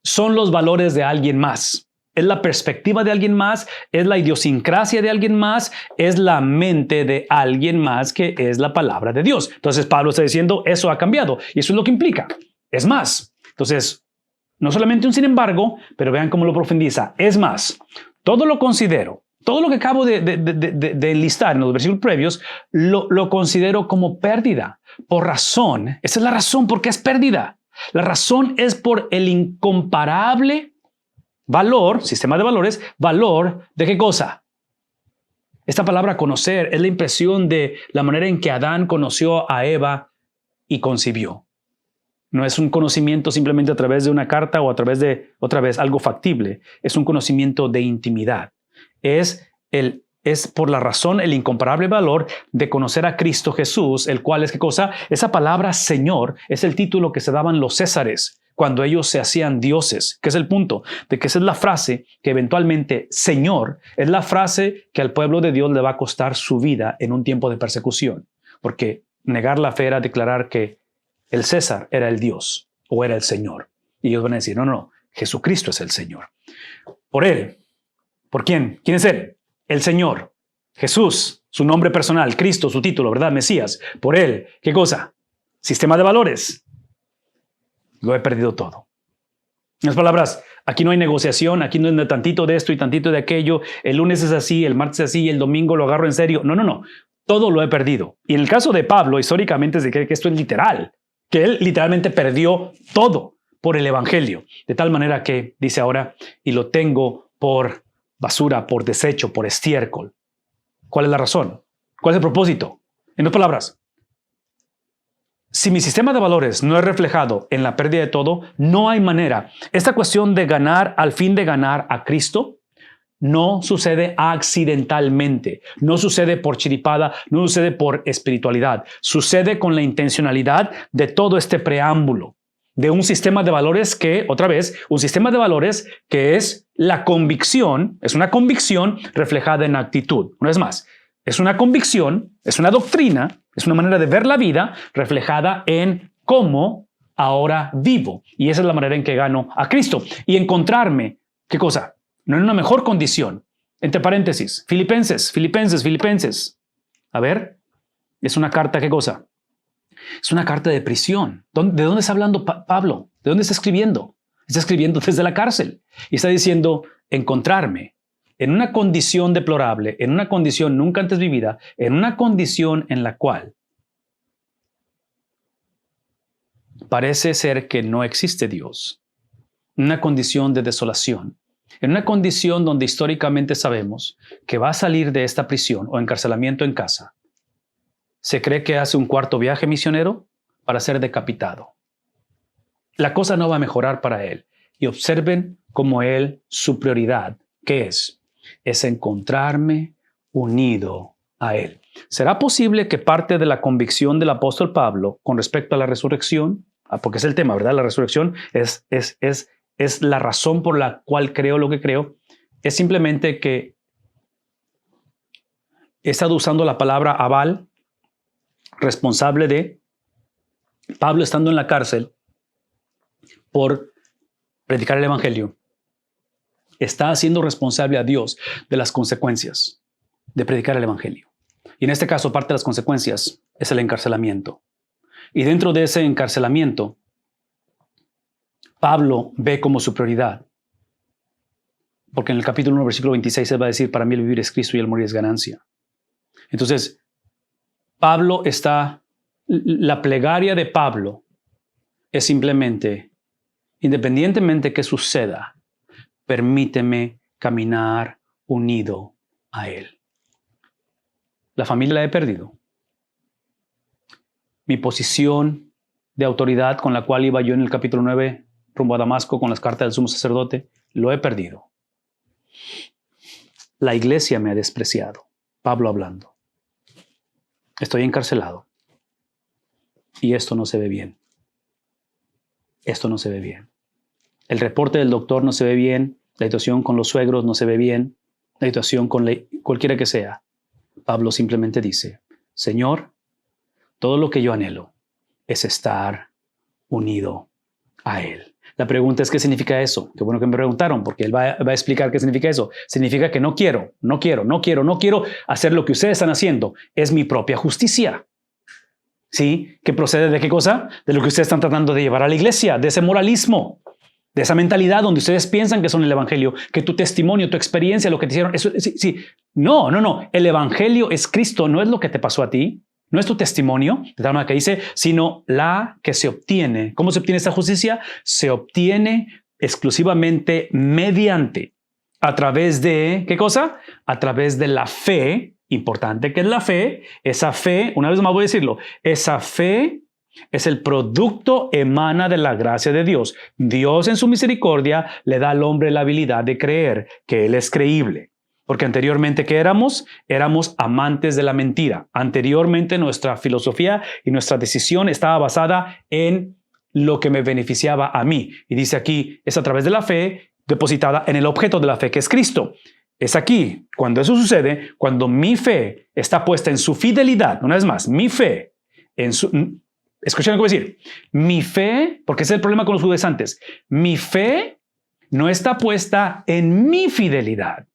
son los valores de alguien más. Es la perspectiva de alguien más, es la idiosincrasia de alguien más, es la mente de alguien más, que es la palabra de Dios. Entonces Pablo está diciendo, eso ha cambiado y eso es lo que implica. Es más. Entonces, no solamente un sin embargo, pero vean cómo lo profundiza. Es más, todo lo que acabo de enlistar en los versículos previos, lo considero como pérdida. Esa es la razón por qué es pérdida. La razón es por el incomparable valor, sistema de valores, valor de qué cosa. Esta palabra conocer es la impresión de la manera en que Adán conoció a Eva y concibió. No es un conocimiento simplemente a través de una carta o a través de, otra vez, algo factible. Es un conocimiento de intimidad. Es por la razón, el incomparable valor de conocer a Cristo Jesús, el cual es ¿qué cosa? Esa palabra Señor es el título que se daban los césares cuando ellos se hacían dioses. ¿Qué es el punto? De que esa es la frase que eventualmente Señor es la frase que al pueblo de Dios le va a costar su vida en un tiempo de persecución. Porque negar la fe era declarar que el César era el Dios o era el Señor. Y ellos van a decir, no, Jesucristo es el Señor. Por Él. ¿Por quién? ¿Quién es Él? El Señor, Jesús, su nombre personal, Cristo, su título, ¿verdad? Mesías. Por Él, ¿qué cosa? Sistema de valores. Lo he perdido todo. En las palabras, aquí no hay negociación, aquí no es tantito de esto y tantito de aquello. El lunes es así, el martes es así y el domingo lo agarro en serio. No. Todo lo he perdido. Y en el caso de Pablo, históricamente, es de que esto es literal. Que él literalmente perdió todo por el evangelio. De tal manera que, dice ahora, y lo tengo por basura, por desecho, por estiércol. ¿Cuál es la razón? ¿Cuál es el propósito? En otras palabras, si mi sistema de valores no es reflejado en la pérdida de todo, no hay manera. Esta cuestión de ganar al fin de ganar a Cristo no sucede accidentalmente, no sucede por chiripada, no sucede por espiritualidad. Sucede con la intencionalidad de todo este preámbulo. De un sistema de valores un sistema de valores que es la convicción, es una convicción reflejada en actitud. Una vez más, es una convicción, es una doctrina, es una manera de ver la vida reflejada en cómo ahora vivo. Y esa es la manera en que gano a Cristo. Y encontrarme, ¿qué cosa? No en una mejor condición. Entre paréntesis, Filipenses. A ver, es una carta, ¿qué cosa? Es una carta de prisión. ¿De dónde está hablando Pablo? ¿De dónde está escribiendo? Está escribiendo desde la cárcel. Y está diciendo, encontrarme en una condición deplorable, en una condición nunca antes vivida, en una condición en la cual parece ser que no existe Dios. Una condición de desolación. En una condición donde históricamente sabemos que va a salir de esta prisión o encarcelamiento en casa. Se cree que hace un cuarto viaje misionero para ser decapitado. La cosa no va a mejorar para él. Y observen cómo él, su prioridad, ¿qué es? Es encontrarme unido a él. ¿Será posible que parte de la convicción del apóstol Pablo con respecto a la resurrección, porque es el tema, ¿verdad? La resurrección es es la razón por la cual creo lo que creo, es simplemente que he estado usando la palabra aval, responsable de Pablo estando en la cárcel por predicar el evangelio. Está haciendo responsable a Dios de las consecuencias de predicar el evangelio. Y en este caso, parte de las consecuencias es el encarcelamiento. Y dentro de ese encarcelamiento, Pablo ve como su prioridad. Porque en el capítulo 1, versículo 26, él va a decir, para mí el vivir es Cristo y el morir es ganancia. Entonces, la plegaria de Pablo es simplemente, independientemente que suceda, permíteme caminar unido a Él. La familia la he perdido. Mi posición de autoridad con la cual iba yo en el capítulo 9 rumbo a Damasco con las cartas del sumo sacerdote, lo he perdido. La iglesia me ha despreciado. Pablo hablando. Estoy encarcelado. Y esto no se ve bien. Esto no se ve bien. El reporte del doctor no se ve bien. La situación con los suegros no se ve bien. La situación con cualquiera que sea. Pablo simplemente dice, Señor, todo lo que yo anhelo es estar unido a Él. La pregunta es, ¿qué significa eso? Qué bueno que me preguntaron, porque él va a explicar qué significa eso. Significa que no quiero hacer lo que ustedes están haciendo. Es mi propia justicia. ¿Sí? ¿Que procede de qué cosa? De lo que ustedes están tratando de llevar a la iglesia, de ese moralismo, de esa mentalidad donde ustedes piensan que son el evangelio, que tu testimonio, tu experiencia, lo que te hicieron, eso, sí. No. El evangelio es Cristo, no es lo que te pasó a ti. No es tu testimonio, de tal manera que dice, sino la que se obtiene. ¿Cómo se obtiene esta justicia? Se obtiene exclusivamente mediante, a través de, ¿qué cosa? A través de la fe, importante que es la fe. Esa fe, una vez más voy a decirlo, esa fe es el producto, emana de la gracia de Dios. Dios en su misericordia le da al hombre la habilidad de creer que Él es creíble. Porque anteriormente, ¿qué éramos? Éramos amantes de la mentira. Anteriormente nuestra filosofía y nuestra decisión estaba basada en lo que me beneficiaba a mí. Y dice aquí, es a través de la fe depositada en el objeto de la fe, que es Cristo. Es aquí, cuando eso sucede, cuando mi fe está puesta en su fidelidad. Una vez más, mi fe, escuchen lo que voy a decir. Mi fe, porque ese es el problema con los judaizantes. Mi fe no está puesta en mi fidelidad.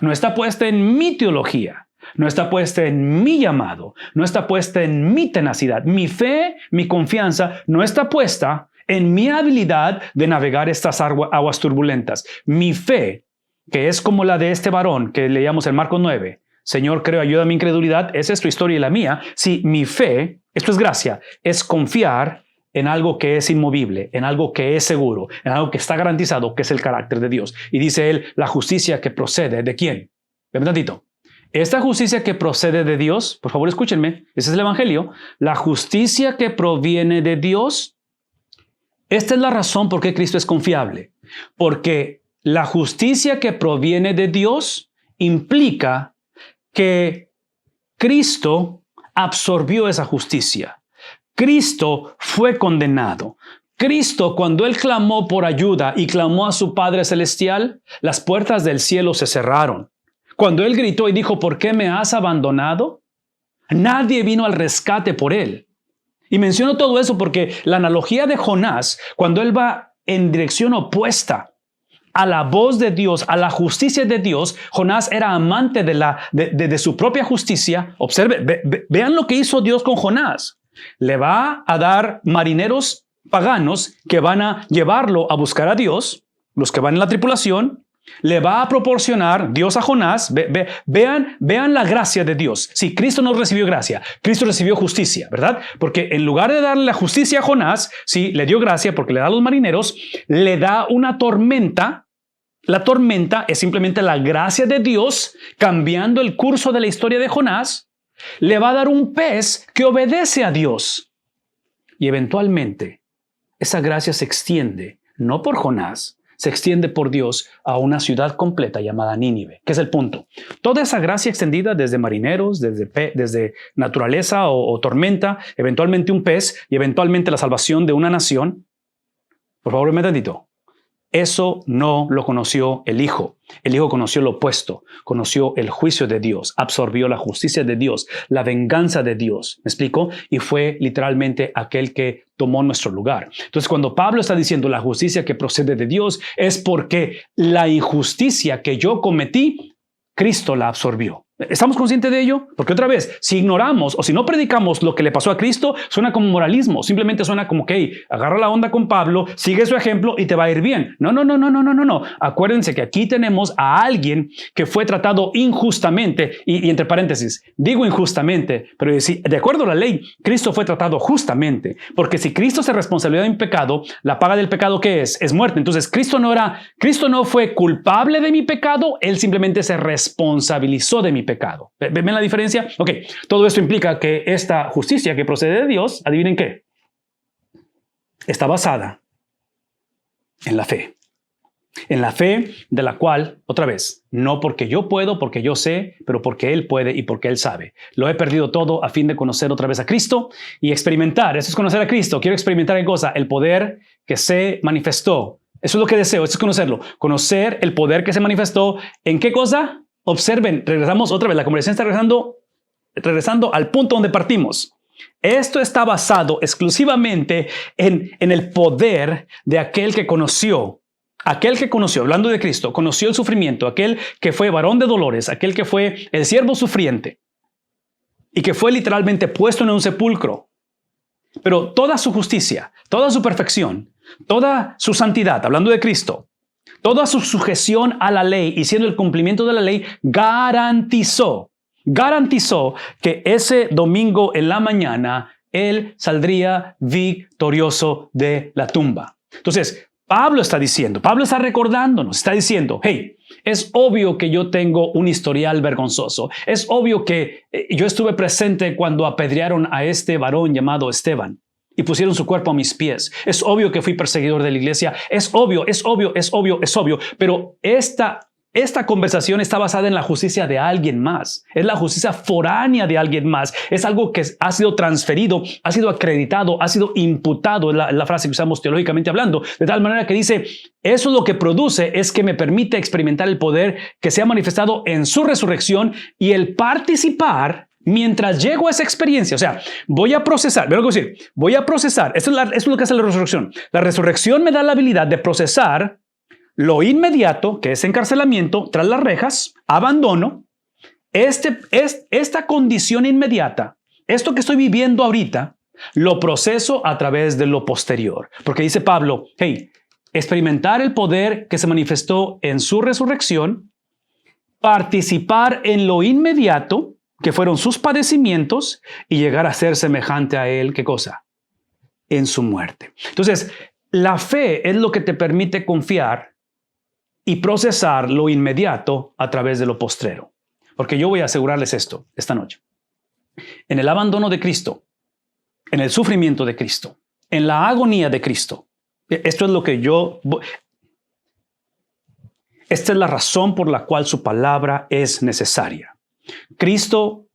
No está puesta en mi teología, no está puesta en mi llamado, no está puesta en mi tenacidad. Mi fe, mi confianza no está puesta en mi habilidad de navegar estas aguas turbulentas. Mi fe, que es como la de este varón que leíamos en Marcos 9. Señor, creo, ayuda a mi incredulidad. Esa es tu historia y la mía. Sí, mi fe, esto es gracia, es confiar en algo que es inmovible, en algo que es seguro, en algo que está garantizado, que es el carácter de Dios. Y dice él, la justicia que procede ¿de quién? Ven un tantito. Esta justicia que procede de Dios, por favor escúchenme, ese es el evangelio. La justicia que proviene de Dios, esta es la razón por qué Cristo es confiable. Porque la justicia que proviene de Dios implica que Cristo absorbió esa justicia. Cristo fue condenado. Cristo, cuando Él clamó por ayuda y clamó a su Padre Celestial, las puertas del cielo se cerraron. Cuando Él gritó y dijo, ¿por qué me has abandonado? Nadie vino al rescate por Él. Y menciono todo eso porque la analogía de Jonás, cuando él va en dirección opuesta a la voz de Dios, a la justicia de Dios, Jonás era amante de su propia justicia. Observe, vean lo que hizo Dios con Jonás. Le va a dar marineros paganos que van a llevarlo a buscar a Dios, los que van en la tripulación. Le va a proporcionar Dios a Jonás. Vean la gracia de Dios. Sí, Cristo no recibió gracia, Cristo recibió justicia, ¿verdad? Porque en lugar de darle la justicia a Jonás, sí, le dio gracia porque le da a los marineros, le da una tormenta. La tormenta es simplemente la gracia de Dios cambiando el curso de la historia de Jonás. Le va a dar un pez que obedece a Dios. Y eventualmente esa gracia se extiende, no por Jonás, se extiende por Dios a una ciudad completa llamada Nínive, que es el punto. Toda esa gracia extendida desde marineros, desde naturaleza o tormenta, eventualmente un pez y eventualmente la salvación de una nación. Por favor, un momentito. Eso no lo conoció el Hijo. El Hijo conoció lo opuesto, conoció el juicio de Dios, absorbió la justicia de Dios, la venganza de Dios, ¿me explico? Y fue literalmente aquel que tomó nuestro lugar. Entonces, cuando Pablo está diciendo la justicia que procede de Dios, es porque la injusticia que yo cometí, Cristo la absorbió. ¿Estamos conscientes de ello? Porque otra vez, si ignoramos o si no predicamos lo que le pasó a Cristo, suena como moralismo. Simplemente suena como que hey, agarra la onda con Pablo, sigue su ejemplo y te va a ir bien. No. Acuérdense que aquí tenemos a alguien que fue tratado injustamente y entre paréntesis, digo injustamente, pero de acuerdo a la ley, Cristo fue tratado justamente. Porque si Cristo se responsabilizó de mi pecado, la paga del pecado ¿qué es? Es muerte. Entonces Cristo no fue culpable de mi pecado, Él simplemente se responsabilizó de mi pecado. ¿Ven la diferencia? Ok, todo esto implica que esta justicia que procede de Dios, adivinen qué, está basada en la fe. En la fe de la cual, otra vez, no porque yo puedo, porque yo sé, pero porque Él puede y porque Él sabe. Lo he perdido todo a fin de conocer otra vez a Cristo y experimentar. Eso es conocer a Cristo. Quiero experimentar qué cosa, el poder que se manifestó. Eso es lo que deseo, eso es conocerlo. Conocer el poder que se manifestó. ¿En qué cosa? Observen, regresamos otra vez, la conversación está regresando al punto donde partimos. Esto está basado exclusivamente en el poder de aquel que conoció, hablando de Cristo, conoció el sufrimiento, aquel que fue varón de dolores, aquel que fue el siervo sufriente y que fue literalmente puesto en un sepulcro. Pero toda su justicia, toda su perfección, toda su santidad, hablando de Cristo, toda su sujeción a la ley y siendo el cumplimiento de la ley, garantizó que ese domingo en la mañana Él saldría victorioso de la tumba. Entonces, Pablo está recordándonos, está diciendo, hey, es obvio que yo tengo un historial vergonzoso. Es obvio que yo estuve presente cuando apedrearon a este varón llamado Esteban y pusieron su cuerpo a mis pies. Es obvio que fui perseguidor de la iglesia. Es obvio. Pero esta conversación está basada en la justicia de alguien más. Es la justicia foránea de alguien más. Es algo que ha sido transferido, ha sido acreditado, ha sido imputado, es la frase que usamos teológicamente hablando, de tal manera que dice, eso lo que produce es que me permite experimentar el poder que se ha manifestado en su resurrección y el participar mientras llego a esa experiencia. O sea, voy a procesar, esto es lo que hace la resurrección. La resurrección me da la habilidad de procesar lo inmediato, que es encarcelamiento tras las rejas, abandono, esta condición inmediata, esto que estoy viviendo ahorita, lo proceso a través de lo posterior. Porque dice Pablo, hey, experimentar el poder que se manifestó en su resurrección, participar en lo inmediato, que fueron sus padecimientos, y llegar a ser semejante a Él, ¿qué cosa? En su muerte. Entonces, la fe es lo que te permite confiar y procesar lo inmediato a través de lo postrero. Porque yo voy a asegurarles esto esta noche. En el abandono de Cristo, en el sufrimiento de Cristo, en la agonía de Cristo, esto es lo que esta es la razón por la cual su palabra es necesaria. Cristo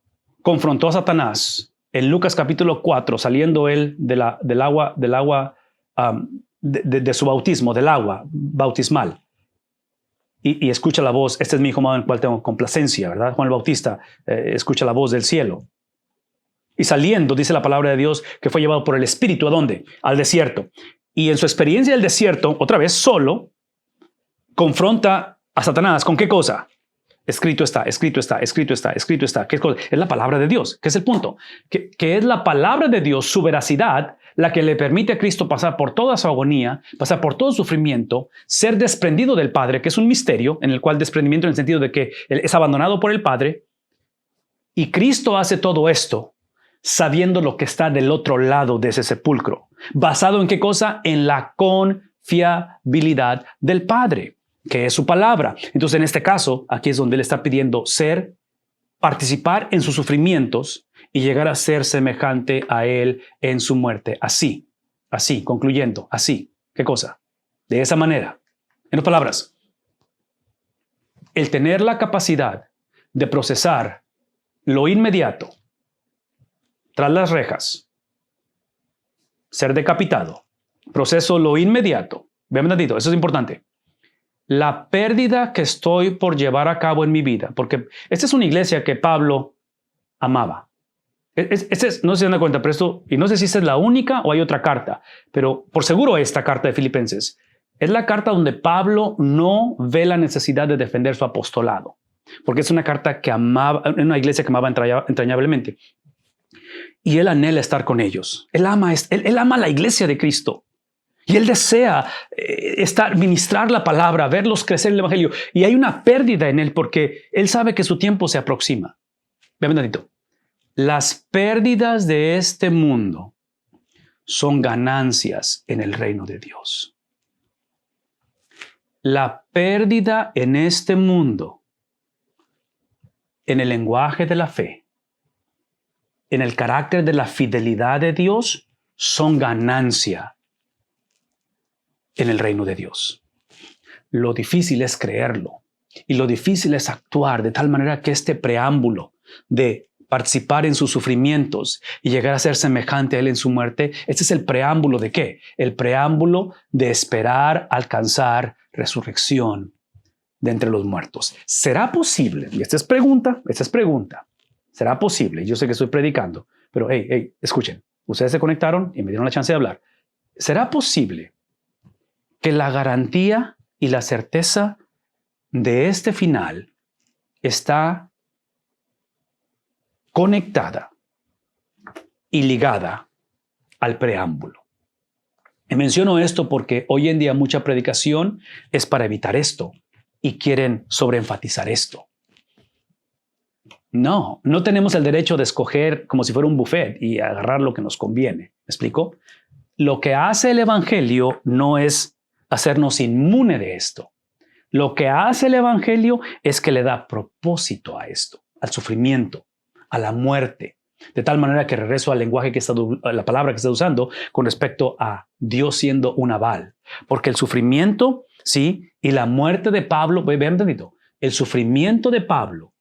confrontó a Satanás en Lucas capítulo 4, saliendo él del agua de su bautismo, del agua bautismal. Y escucha la voz, este es mi hijo amado en el cual tengo complacencia, ¿verdad? Juan el Bautista escucha la voz del cielo. Y saliendo, dice la palabra de Dios, que fue llevado por el Espíritu, ¿a dónde? Al desierto. Y en su experiencia del desierto, otra vez solo, confronta a Satanás. ¿Con qué cosa? Escrito está. ¿Qué cosa? Es la palabra de Dios. ¿Qué es el punto? Que es la palabra de Dios, su veracidad, la que le permite a Cristo pasar por toda su agonía, pasar por todo sufrimiento, ser desprendido del Padre, que es un misterio, en el cual desprendimiento en el sentido de que él es abandonado por el Padre. Y Cristo hace todo esto sabiendo lo que está del otro lado de ese sepulcro. ¿Basado en qué cosa? En la confiabilidad del Padre, que es su palabra. Entonces, en este caso, aquí es donde él está pidiendo participar en sus sufrimientos y llegar a ser semejante a él en su muerte. Así, concluyendo, así. ¿Qué cosa? De esa manera. En otras palabras, el tener la capacidad de procesar lo inmediato tras las rejas, ser decapitado, proceso lo inmediato, Vean un tantito, eso es importante. La pérdida que estoy por llevar a cabo en mi vida, porque esta es una iglesia que Pablo amaba. No se dan cuenta, pero esto, y no sé si esta es la única o hay otra carta, pero por seguro esta carta de Filipenses es la carta donde Pablo no ve la necesidad de defender su apostolado, porque es una carta que amaba, una iglesia que amaba entrañablemente. Y él anhela estar con ellos. Él ama la iglesia de Cristo. Y él desea ministrar la palabra, verlos crecer en el evangelio. Y hay una pérdida en él porque él sabe que su tiempo se aproxima. Vean un tantito. Las pérdidas de este mundo son ganancias en el reino de Dios. La pérdida en este mundo, en el lenguaje de la fe, en el carácter de la fidelidad de Dios, son ganancia en el reino de Dios. Lo difícil es creerlo y lo difícil es actuar de tal manera que este preámbulo de participar en sus sufrimientos y llegar a ser semejante a Él en su muerte, este es el preámbulo ¿de qué? El preámbulo de esperar alcanzar resurrección de entre los muertos. ¿Será posible? Y esta es pregunta. ¿Será posible? Yo sé que estoy predicando, pero escuchen. Ustedes se conectaron y me dieron la chance de hablar. ¿Será posible que la garantía y la certeza de este final está conectada y ligada al preámbulo? Y menciono esto porque hoy en día mucha predicación es para evitar esto y quieren sobreenfatizar esto. No tenemos el derecho de escoger como si fuera un buffet y agarrar lo que nos conviene. ¿Me explico? Lo que hace el evangelio no es hacernos inmune de esto. Lo que hace el evangelio es que le da propósito a esto, al sufrimiento, a la muerte. De tal manera que regreso al lenguaje la palabra que está usando con respecto a Dios siendo un aval. Porque el sufrimiento, sí, y la muerte de Pablo, vean un tantito, el sufrimiento de Pablo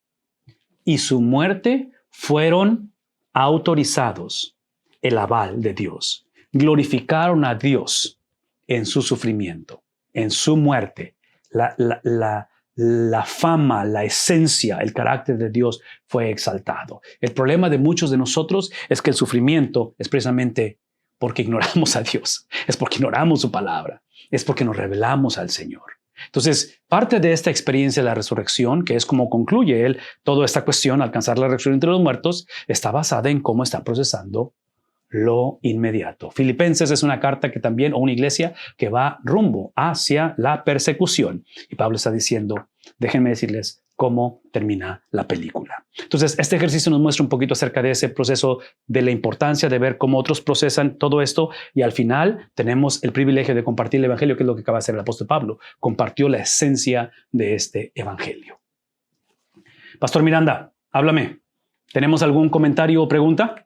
y su muerte fueron autorizados, el aval de Dios. Glorificaron a Dios en su sufrimiento, en su muerte. La fama, la esencia, el carácter de Dios fue exaltado. El problema de muchos de nosotros es que el sufrimiento es precisamente porque ignoramos a Dios, es porque ignoramos su palabra, es porque nos rebelamos al Señor. Entonces, parte de esta experiencia de la resurrección, que es como concluye él, toda esta cuestión, alcanzar la resurrección entre los muertos, está basada en cómo está procesando lo inmediato. Filipenses es una carta que también, o una iglesia que va rumbo hacia la persecución. Y Pablo está diciendo, déjenme decirles cómo termina la película. Entonces, este ejercicio nos muestra un poquito acerca de ese proceso, de la importancia de ver cómo otros procesan todo esto. Y al final tenemos el privilegio de compartir el evangelio, que es lo que acaba de hacer el apóstol Pablo. Compartió la esencia de este evangelio. Pastor Miranda, háblame. ¿Tenemos algún comentario o pregunta?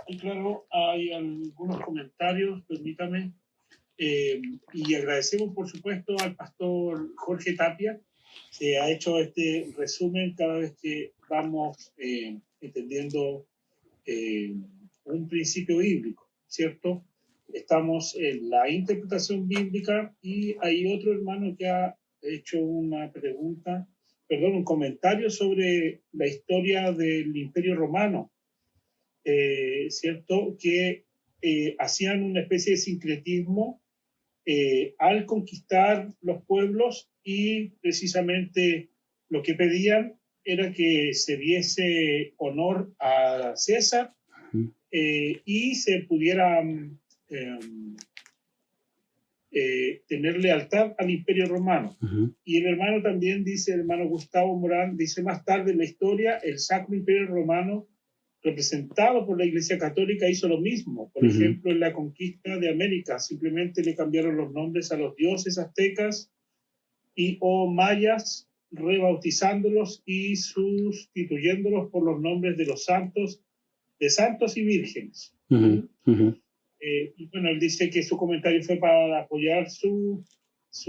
Y claro, hay algunos comentarios, permítame, y agradecemos por supuesto al pastor Jorge Tapia, que ha hecho este resumen cada vez que vamos entendiendo un principio bíblico, ¿cierto? Estamos en la interpretación bíblica y hay otro hermano que ha hecho una pregunta, perdón, un comentario sobre la historia del Imperio Romano. ¿Cierto? Que hacían una especie de sincretismo al conquistar los pueblos y precisamente lo que pedían era que se diese honor a César y se pudiera tener lealtad al Imperio Romano. Y el hermano también dice, el hermano Gustavo Morán, dice más tarde en la historia, el Sacro Imperio Romano representado por la Iglesia Católica hizo lo mismo. Por ejemplo, en la conquista de América, simplemente le cambiaron los nombres a los dioses aztecas o mayas, rebautizándolos y sustituyéndolos por los nombres de los santos, de santos y vírgenes. Y bueno, él dice que su comentario fue para apoyar su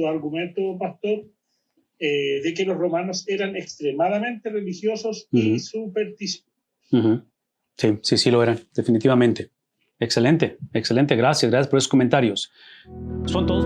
argumento, pastor, de que los romanos eran extremadamente religiosos y supersticiosos. Sí lo eran, definitivamente. Excelente, excelente. Gracias por esos comentarios. Son todos.